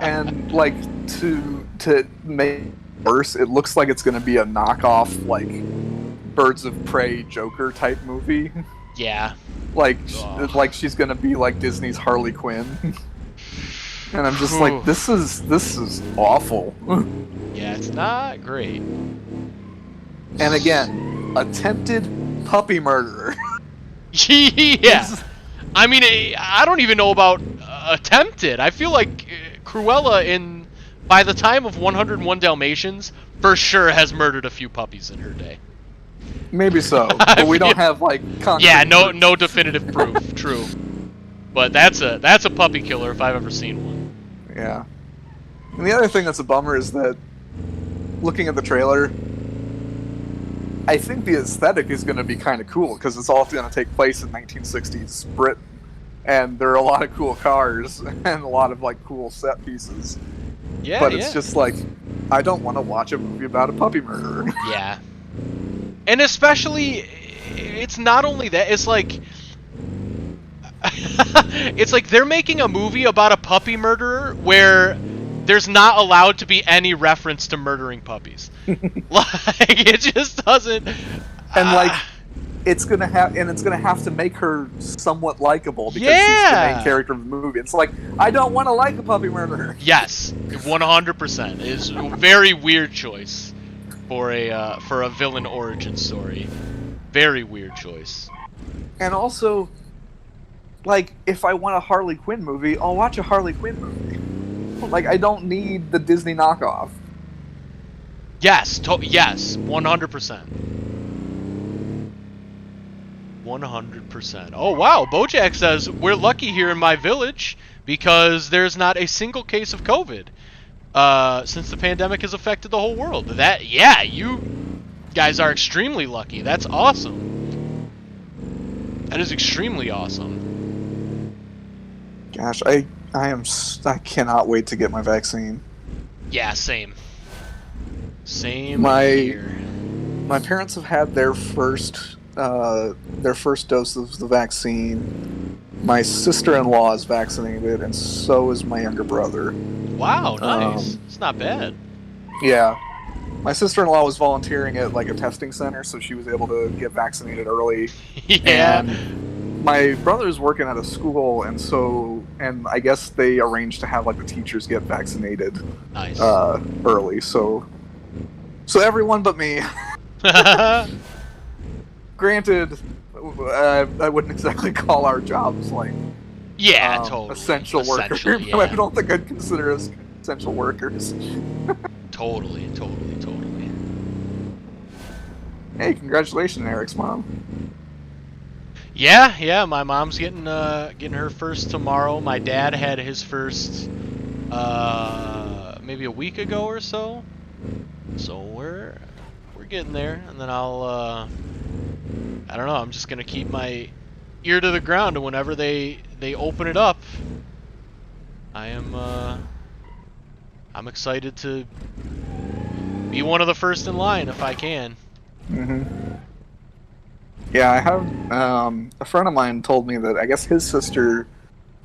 And like to make it worse, it looks like it's going to be a knockoff like Birds of Prey Joker type movie. Yeah. Like she's going to be like Disney's Harley Quinn. And I'm just like, this is awful. Yeah, it's not great. And again, attempted puppy murderer. Yeah. I mean, I don't even know about attempted. I feel like Cruella, by the time of 101 Dalmatians, for sure has murdered a few puppies in her day. Maybe so, but we don't have like concrete proof. No definitive proof. True, but that's a puppy killer if I've ever seen one. Yeah. And the other thing that's a bummer is that looking at the trailer, I think the aesthetic is going to be kind of cool because it's all going to take place in 1960s Britain, and there are a lot of cool cars and a lot of like cool set pieces. Yeah, but it's just like, I don't want to watch a movie about a puppy murderer. Yeah, and especially, it's not only that. It's like, it's like they're making a movie about a puppy murderer where there's not allowed to be any reference to murdering puppies. Like, it just doesn't. And like, it's gonna have to make her somewhat likable because she's the main Yeah. character of the movie. It's like, I don't want to like a puppy murderer. Yes, 100% is a very weird choice for a villain origin story. Very weird choice. And also, like, if I want a Harley Quinn movie, I'll watch a Harley Quinn movie. Like, I don't need the Disney knockoff. Yes, yes, 100%. 100%. Oh wow, Bojack says we're lucky here in my village because there's not a single case of COVID since the pandemic has affected the whole world. Yeah, you guys are extremely lucky. That's awesome. That is extremely awesome. Gosh, I cannot wait to get my vaccine. Yeah, same. Same My here. My parents have had their first dose of the vaccine. My sister-in-law is vaccinated, and so is my younger brother. Wow, nice. It's not bad. Yeah. My sister-in-law was volunteering at like a testing center, so she was able to get vaccinated early. Yeah. And my brother's working at a school, and I guess they arranged to have like the teachers get vaccinated Nice. early. So everyone but me. Granted, I wouldn't exactly call our jobs like totally. essential workers. Yeah. I don't think I'd consider us essential workers. Totally. Hey, congratulations, Eric's mom. Yeah. My mom's getting her first tomorrow. My dad had his first maybe a week ago or so. So we're getting there, and then I'll I don't know. I'm just gonna keep my ear to the ground, and whenever they open it up, I'm excited to be one of the first in line if I can. Yeah, I have a friend of mine told me that I guess his sister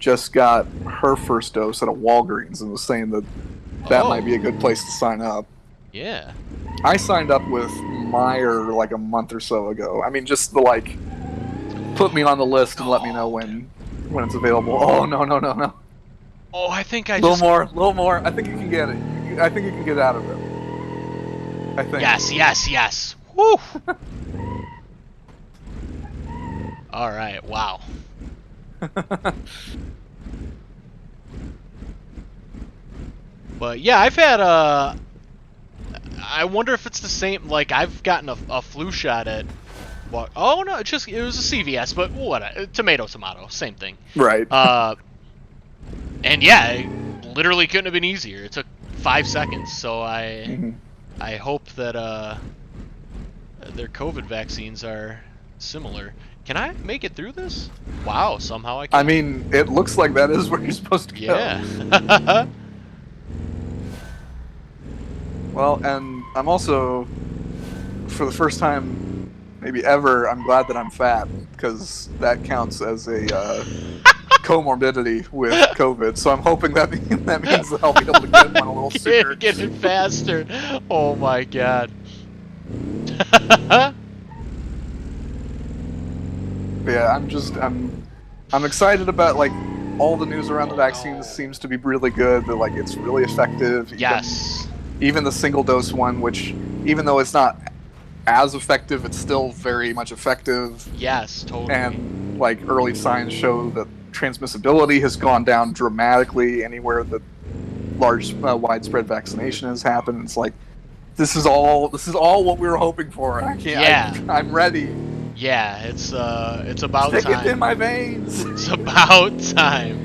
just got her first dose at a Walgreens and was saying that might be a good place to sign up. Yeah. I signed up with Meyer like a month or so ago. I mean, just put me on the list and let me know when it's available. Oh no. Oh, I think I little more. I think you can get it. I think you can get out of it. I think. Yes. Woo. All right. Wow. But yeah, I've had I wonder if it's the same. Like, I've gotten a flu shot at what? Oh no, it was a CVS, but what? Tomato, same thing. Right. And yeah, it literally couldn't have been easier. It took 5 seconds. So I hope that their COVID vaccines are similar. Can I make it through this? Wow, somehow I can. I mean, it looks like that is where you're supposed to go. Yeah. Well, and I'm also, for the first time, maybe ever, I'm glad that I'm fat, because that counts as a comorbidity with COVID. So I'm hoping that means that I'll be able to get one a little sooner. Get it faster. Oh my god. Yeah, I'm excited about, like, all the news around the vaccines seems to be really good. That, like, it's really effective. Yes. Even the single dose one, which, even though it's not as effective, it's still very much effective. Yes, totally. And like early signs show that transmissibility has gone down dramatically anywhere that large widespread vaccination has happened. It's like this is all what we were hoping for. I can't. Yeah. I'm ready. Yeah, it's about time. Stick it in my veins. It's about time.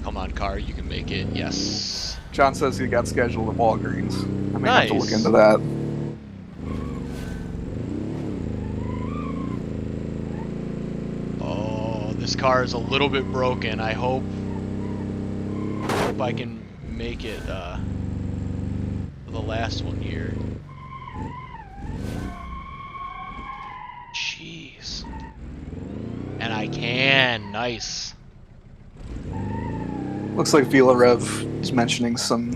Come on, car, you can make it. Yes. John says he got scheduled at Walgreens. I may have to look Nice. into that. Oh, this car is a little bit broken. I hope I can make it for the last one here. Jeez. And I can. Nice. Looks like Vila Rev is mentioning some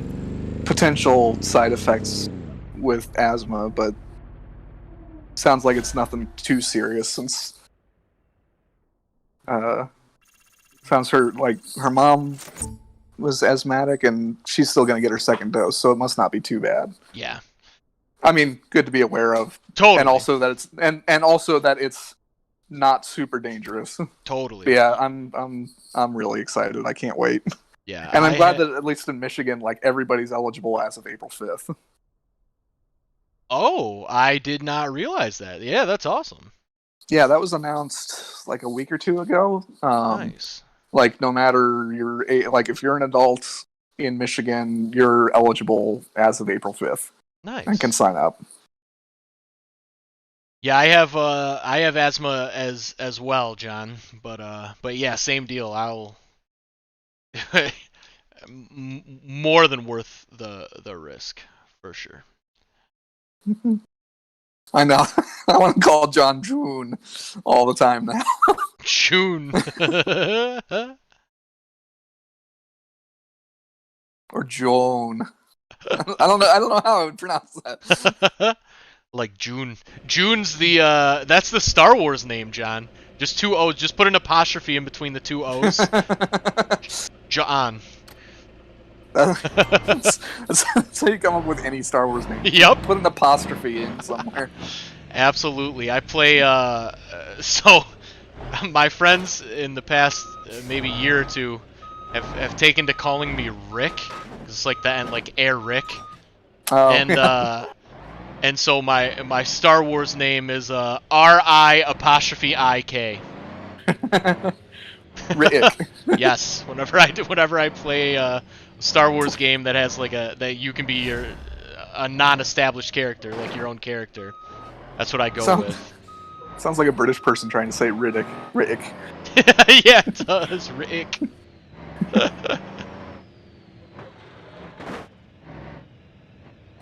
potential side effects with asthma, but sounds like it's nothing too serious since sounds her mom was asthmatic and she's still going to get her second dose, so it must not be too bad. Yeah. I mean, good to be aware of. Totally. And also that it's and also that it's not super dangerous. Totally. But yeah, I'm really excited. I can't wait. Yeah. And I'm glad that at least in Michigan, like, everybody's eligible as of April 5th. Oh, I did not realize that. Yeah, that's awesome. Yeah, that was announced like a week or two ago. Nice. Like, no matter if you're an adult in Michigan, you're eligible as of April 5th. Nice. And can sign up. Yeah, I have asthma as well, John. But yeah, same deal. I'll more than worth the risk for sure. I know. I want to call John June all the time now. June. Or Joan. I don't know how I would pronounce that. Like June. June's that's the Star Wars name, John. Just two O's. Just put an apostrophe in between the two O's. John. That's how you come up with any Star Wars name. Yep. Put an apostrophe in somewhere. Absolutely. I play so my friends in the past maybe year or two have taken to calling me Rick. It's like that, and like Air Rick. Oh, and yeah. And so my Star Wars name is R-I-apostrophe-I-K. Rick. Yes. Whenever I play a Star Wars game that has like that you can be a non-established character, like your own character. That's what I go with. Sounds like a British person trying to say Riddick. Rick. Yeah, it does. Rick.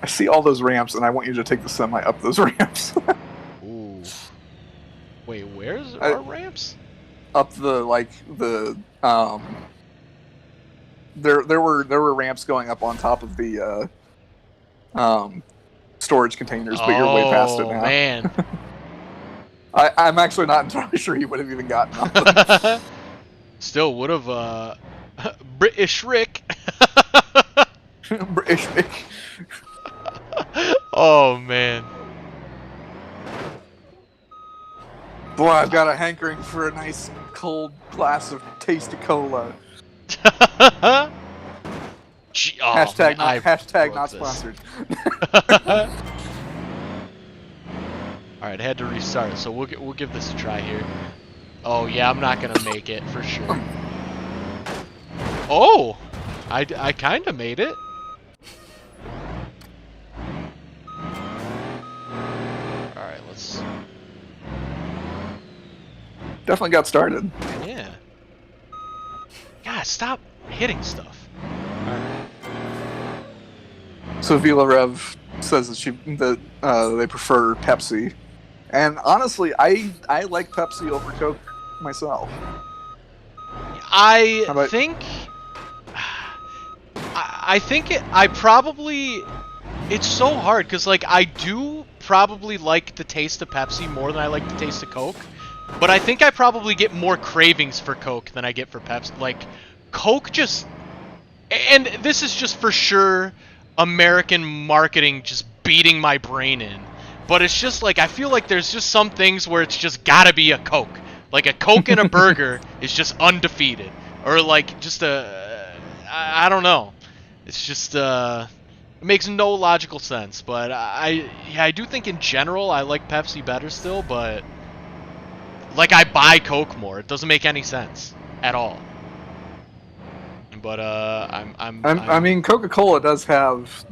I see all those ramps, and I want you to take the semi up those ramps. Ooh. Wait, where's our ramps? Up there were ramps going up on top of the storage containers, but you're way past it now. Oh man. I'm actually not entirely sure he would have even gotten up. Still would have British Rick. British Rick. Oh man. Boy, I've got a hankering for a nice cold glass of tasty cola. Hashtag not sponsored. Alright, I had to restart, so we'll give this a try here. Oh yeah, I'm not gonna make it for sure. Oh! I kinda made it. Alright, let's... Definitely got started. Yeah. God, stop hitting stuff. Alright. So Vila Rev says that they prefer Pepsi, and honestly, I like Pepsi over Coke myself. I probably, it's so hard because like I do probably like the taste of Pepsi more than I like the taste of Coke, but I think I probably get more cravings for Coke than I get for Pepsi. Like Coke just, and this is just for sure American marketing just beating my brain in, but it's just like I feel like there's just some things where it's just gotta be a Coke. Like a Coke and a burger is just undefeated, or like just I don't know. It's just it makes no logical sense. But I do think in general I like Pepsi better still, but like I buy Coke more. It doesn't make any sense at all. But I mean, Coca-Cola does have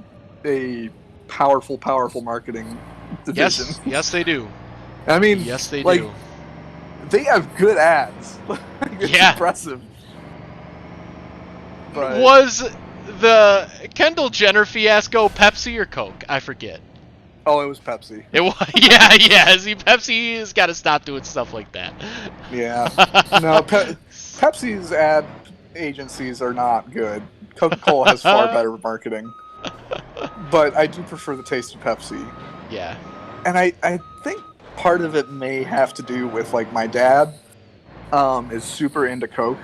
a powerful marketing division. Yes, they do. I mean, yes, they like, do. They have good ads. It's impressive. But... Was the Kendall Jenner fiasco Pepsi or Coke? I forget. Oh, it was Pepsi. It was, yeah. See, Pepsi's got to stop doing stuff like that. Yeah. No, Pepsi's ad agencies are not good. Coca-Cola has far better marketing. but I do prefer the taste of Pepsi. Yeah. And I think part of it may have to do with like my dad is super into Coke,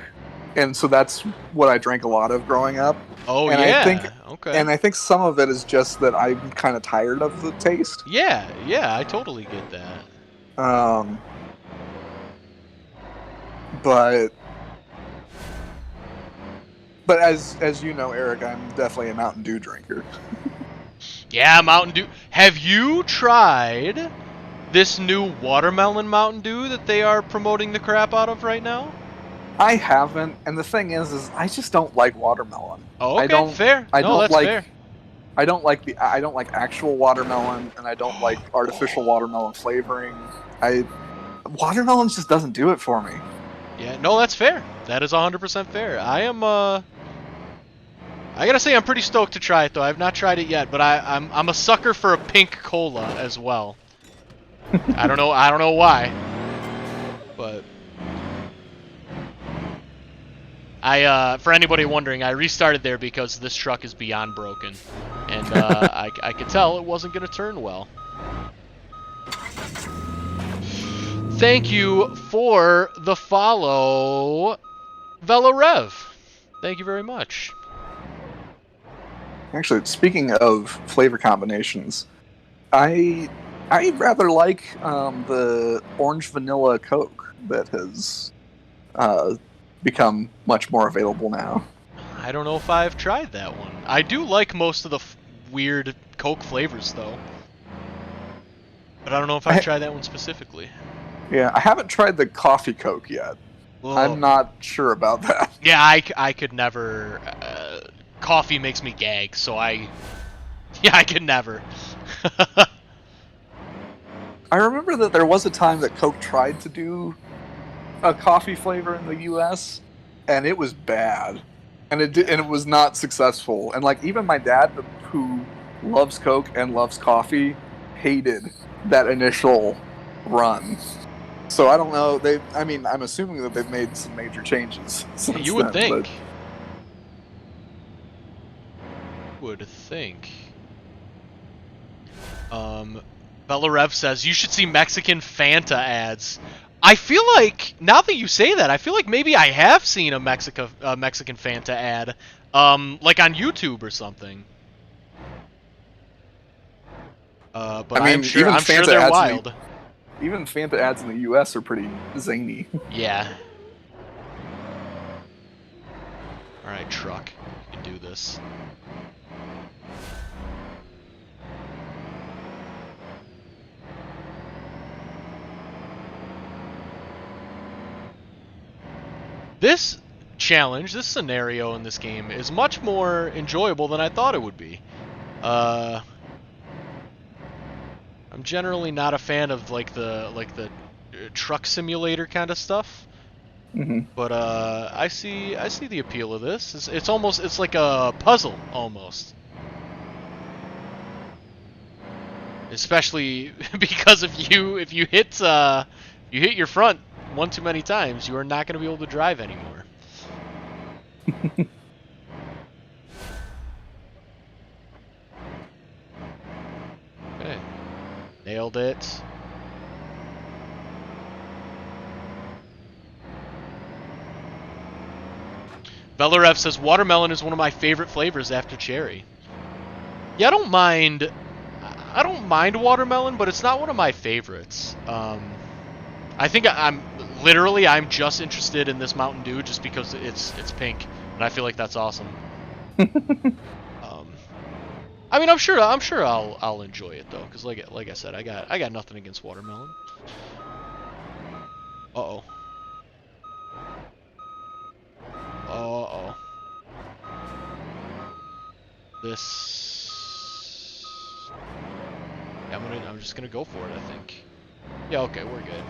and so that's what I drank a lot of growing up. Oh And I think yeah. Okay. and I think some of it is just that I'm kind of tired of the taste. Yeah. Yeah. I totally get that. Um, but as you know, Eric, I'm definitely a Mountain Dew drinker. Yeah, Mountain Dew. Have you tried this new watermelon Mountain Dew that they are promoting the crap out of right now? I haven't, and the thing is I just don't like watermelon. Oh, I okay, don't fair. I No, don't that's like fair. I don't like actual watermelon, and I don't like artificial watermelon flavoring. I Watermelon just doesn't do it for me. Yeah, no, that's fair. That is 100% fair. I gotta say, I'm pretty stoked to try it though. I've not tried it yet, but I'm a sucker for a pink cola as well. I don't know why, but for anybody wondering, I restarted there because this truck is beyond broken, and I could tell it wasn't gonna turn well. Thank you for the follow, VeloRev. Thank you very much. Actually, speaking of flavor combinations, I I rather like the orange vanilla Coke that has uh, become much more available now. I don't know if I've tried that one. I do like most of the weird Coke flavors, though. But I don't know if I've I, tried that one specifically. yeah, I haven't tried the coffee Coke yet. Oh. I'm not sure about that. Yeah, I could never. Coffee makes me gag, so I. Yeah, I could never. I remember that there was a time that Coke tried to do a coffee flavor in the U.S. and it was bad, and it Yeah. was not successful. And like even my dad, who loves Coke and loves coffee, hated that initial run. So I don't know. I mean, I'm assuming that they've made some major changes Yeah, since you would then. But think. Would think. Um, Belarev says you should see Mexican Fanta ads. I feel like now that you say that, I feel like maybe I have seen a Mexican Fanta ad, like on YouTube or something. But I mean, I'm sure they're wild. even Fanta ads in the U.S. are pretty zany. Yeah. All right, truck, you can do this. This challenge, this scenario in this game is much more enjoyable than I thought it would be. Uh, I'm generally not a fan of like the truck simulator kind of stuff, Mm-hmm. but I see the appeal of this. It's almost it's like a puzzle almost, especially because if you hit your front one too many times, you are not going to be able to drive anymore. Okay, nailed it. Belarev says watermelon is one of my favorite flavors after cherry. Yeah, I don't mind watermelon, but it's not one of my favorites. I think I'm just interested in this Mountain Dew just because it's pink, and I feel like that's awesome. Um, I mean, I'm sure I'll enjoy it though, because like I said, I got nothing against watermelon. Uh oh. Uh oh. This. Yeah, I'm just gonna go for it. I think. Yeah. Okay, we're good.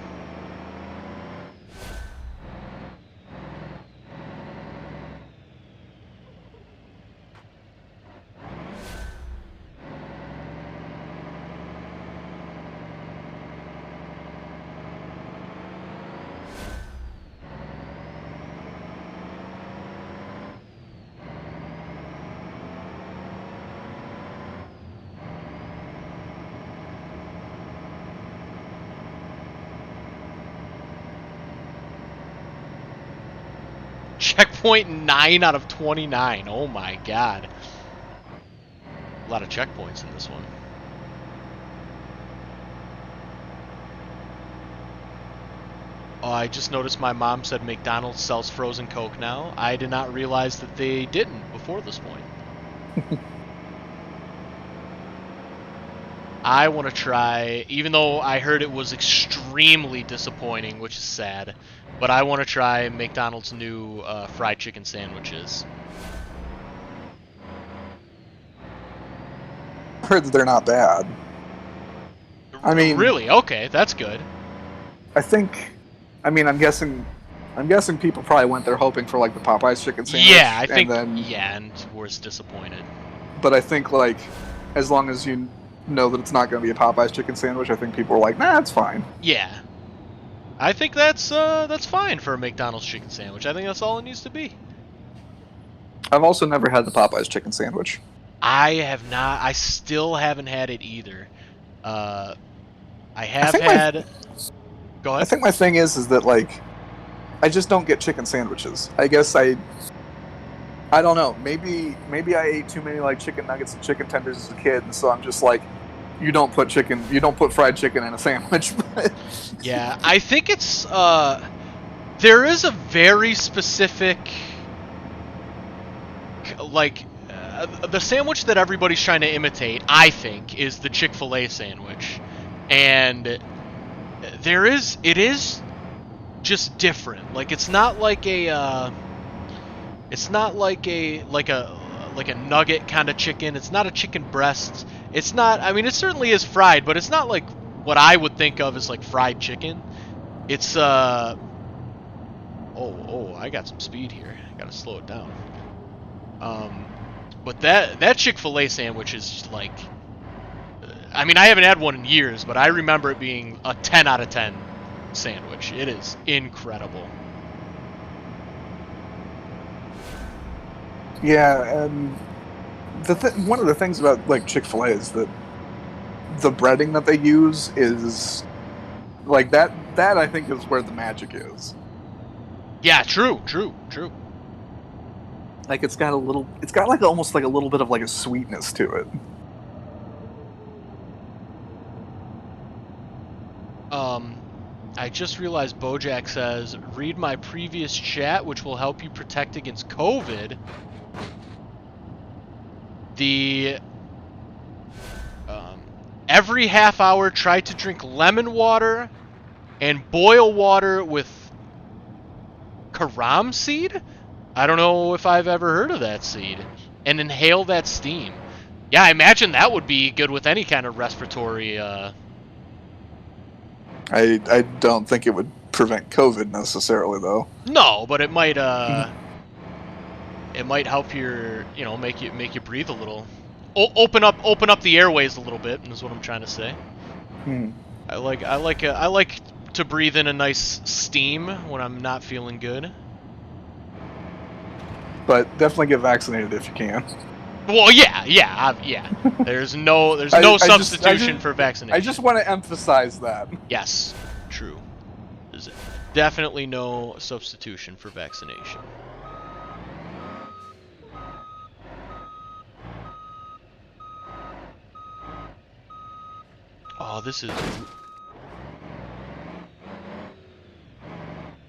Checkpoint 9 out of 29. Oh my god. A lot of checkpoints in this one. Oh, I just noticed my mom said McDonald's sells frozen Coke now. I did not realize that they didn't before this point. I want to try, even though I heard it was extremely disappointing, which is sad, but I want to try McDonald's new fried chicken sandwiches. I heard that they're not bad. I mean, Really? Okay, that's good. I'm guessing people probably went there hoping for like the Popeyes chicken sandwich. Yeah, I think, and was disappointed. But I think like, as long as you know that it's not going to be a Popeyes chicken sandwich, I think people are like, nah, it's fine. Yeah, I think that's fine for a McDonald's chicken sandwich. I think that's all it needs to be. I've also never had the Popeyes chicken sandwich. I have not. I still haven't had it either. I have think had. Go ahead. I think my thing is that like, I just don't get chicken sandwiches. I guess I don't know. Maybe I ate too many like chicken nuggets and chicken tenders as a kid, and so I'm just like, you don't put fried chicken in a sandwich. Yeah, I think it's there is a very specific like the sandwich that everybody's trying to imitate, I think, is the Chick-fil-A sandwich. And it is just different. Like it's not like a nugget kind of chicken. It's not a chicken breast. It's not, I mean, it certainly is fried, but it's not like what I would think of as like fried chicken. It's I got some speed here. I gotta slow it down. But that Chick-fil-A sandwich is like, I mean, I haven't had one in years, but I remember it being a 10 out of 10 sandwich. It is incredible. Yeah, and one of the things about like Chick-fil-A is that the breading that they use is like that I think is where the magic is. Yeah, true. Like it's got like almost like a little bit of like a sweetness to it. I just realized Bojack says, read my previous chat, which will help you protect against COVID. The every half hour try to drink lemon water and boil water with carom seed? I don't know if I've ever heard of that seed. And inhale that steam. Yeah, I imagine that would be good with any kind of respiratory I don't think it would prevent COVID necessarily though. No, but it might help make you breathe a little. Open up the airways a little bit, is what I'm trying to say. I like to breathe in a nice steam when I'm not feeling good. But definitely get vaccinated if you can. Well, yeah. There's no substitution for vaccination. I just want to emphasize that. Yes, true. There's definitely no substitution for vaccination. Oh, this is...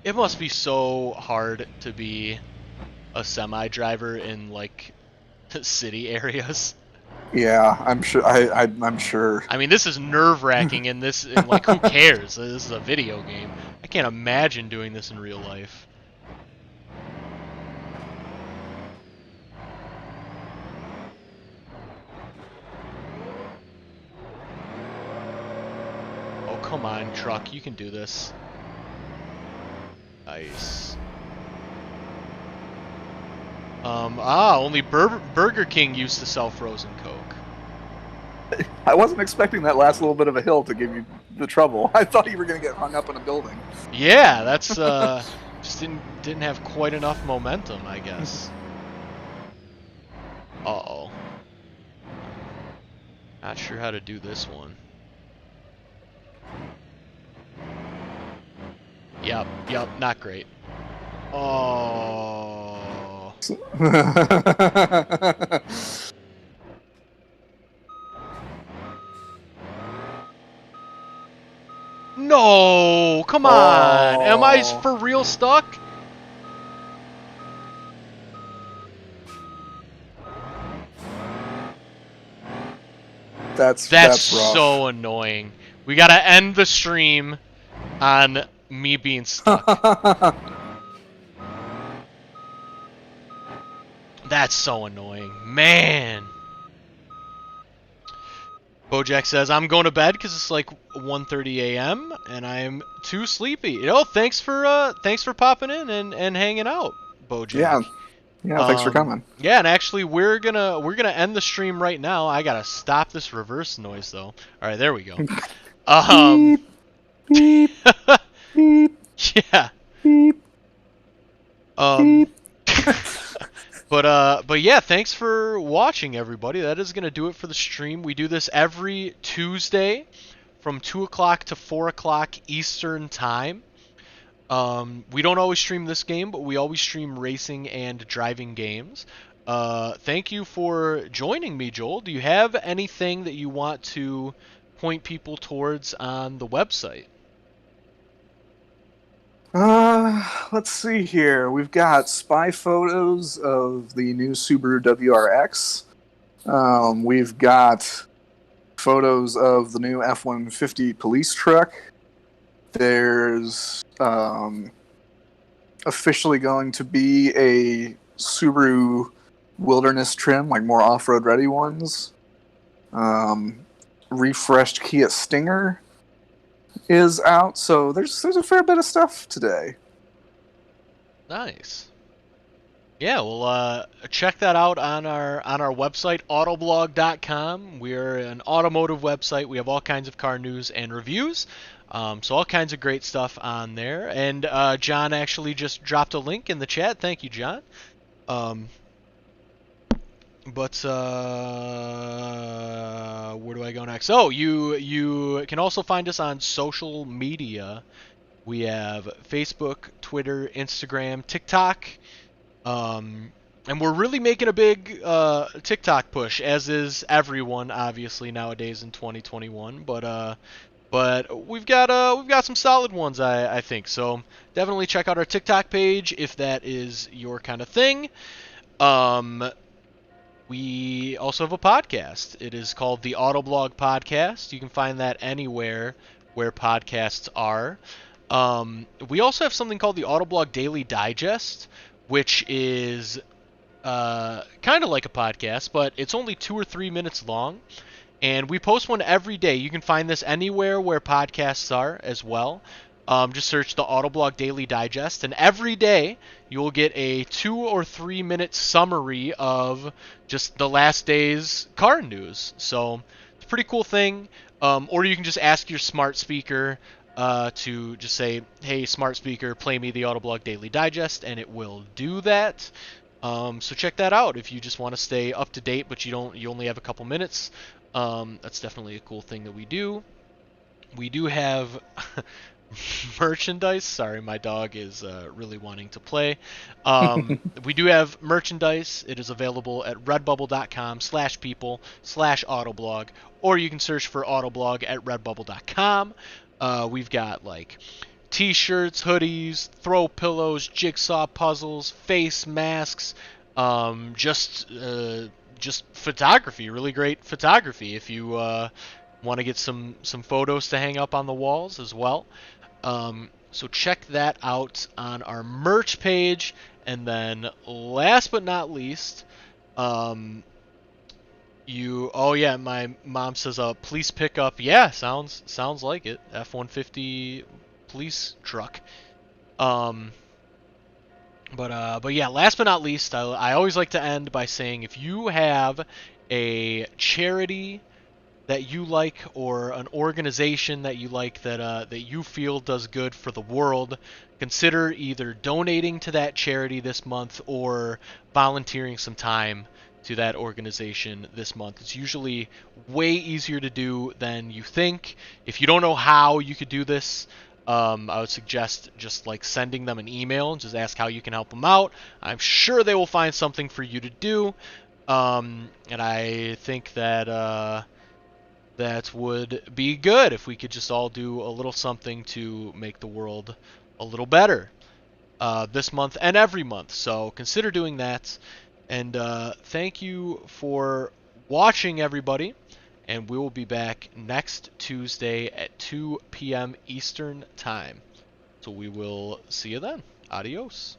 It must be so hard to be a semi-driver in, like, city areas. Yeah, I'm sure. I'm sure. I mean, this is nerve-wracking, and like, who cares? This is a video game. I can't imagine doing this in real life. Oh, come on, truck. You can do this. Nice. Only Burger King used to sell frozen Coke. I wasn't expecting that last little bit of a hill to give you the trouble. I thought you were going to get hung up in a building. Yeah, that's, just didn't have quite enough momentum, I guess. Uh-oh. Not sure how to do this one. Yep, not great. Oh... No, come on. Am I Oh, for real stuck? That's that's rough. so annoying. We gotta end the stream on me being stuck. That's so annoying. Man. Bojack says, I'm going to bed because it's like 1:30 a.m. and I'm too sleepy. Thanks for popping in and hanging out, Bojack. Yeah, yeah. Thanks for coming. Yeah, and actually we're gonna end the stream right now. I gotta stop this reverse noise though. All right, there we go. Um, Beep, beep, beep, yeah. beep, Um, beep. but yeah, thanks for watching, everybody. That is gonna do it for the stream. We do this every Tuesday from 2 o'clock to 4 o'clock Eastern time. We don't always stream this game, but we always stream racing and driving games. Thank you for joining me, Joel. Do you have anything that you want to point people towards on the website? Let's see here. We've got spy photos of the new Subaru WRX. We've got photos of the new F-150 police truck. There's officially going to be a Subaru Wilderness trim, like more off-road ready ones. Refreshed Kia Stinger is out, so there's a fair bit of stuff today. Nice. Yeah, well, check that out on our website, Autoblog.com. We're an automotive website. We have all kinds of car news and reviews, so all kinds of great stuff on there. And John actually just dropped a link in the chat. Thank you, John. Um, but where do I go next? Oh, you can also find us on social media. We have Facebook, Twitter, Instagram, TikTok. And we're really making a big TikTok push, as is everyone, obviously nowadays in 2021. But we've got some solid ones, I think. So definitely check out our TikTok page if that is your kind of thing. Um, we also have a podcast. It is called the Autoblog Podcast. You can find that anywhere where podcasts are. We also have something called the Autoblog Daily Digest, which is kind of like a podcast, but it's only 2 or 3 minutes long. And we post one every day. You can find this anywhere where podcasts are as well. Just search the Autoblog Daily Digest, and every day you'll get a 2 or 3 minute summary of just the last day's car news. So it's a pretty cool thing. Or you can just ask your smart speaker to just say, "Hey, smart speaker, play me the Autoblog Daily Digest," and it will do that. So check that out if you just want to stay up to date, but you only have a couple minutes. That's definitely a cool thing that we do. We do have merchandise. Sorry, my dog is really wanting to play. We do have merchandise. It is available at redbubble.com/people/autoblog, or you can search for Autoblog at redbubble.com. We've got like t-shirts, hoodies, throw pillows, jigsaw puzzles, face masks, just photography, really great photography if you want to get some photos to hang up on the walls as well. So check that out on our merch page. And then last but not least, oh yeah, my mom says police pickup. Yeah, sounds like it. F-150 police truck. Um, but yeah, last but not least, I always like to end by saying if you have a charity that you like or an organization that you like that you feel does good for the world, consider either donating to that charity this month or volunteering some time to that organization this month. It's usually way easier to do than you think. If you don't know how you could do this, I would suggest just like sending them an email and just ask how you can help them out. I'm sure they will find something for you to do. And I think that that would be good if we could just all do a little something to make the world a little better this month and every month. So consider doing that. And thank you for watching, everybody. And we will be back next Tuesday at 2 p.m. Eastern Time. So we will see you then. Adios.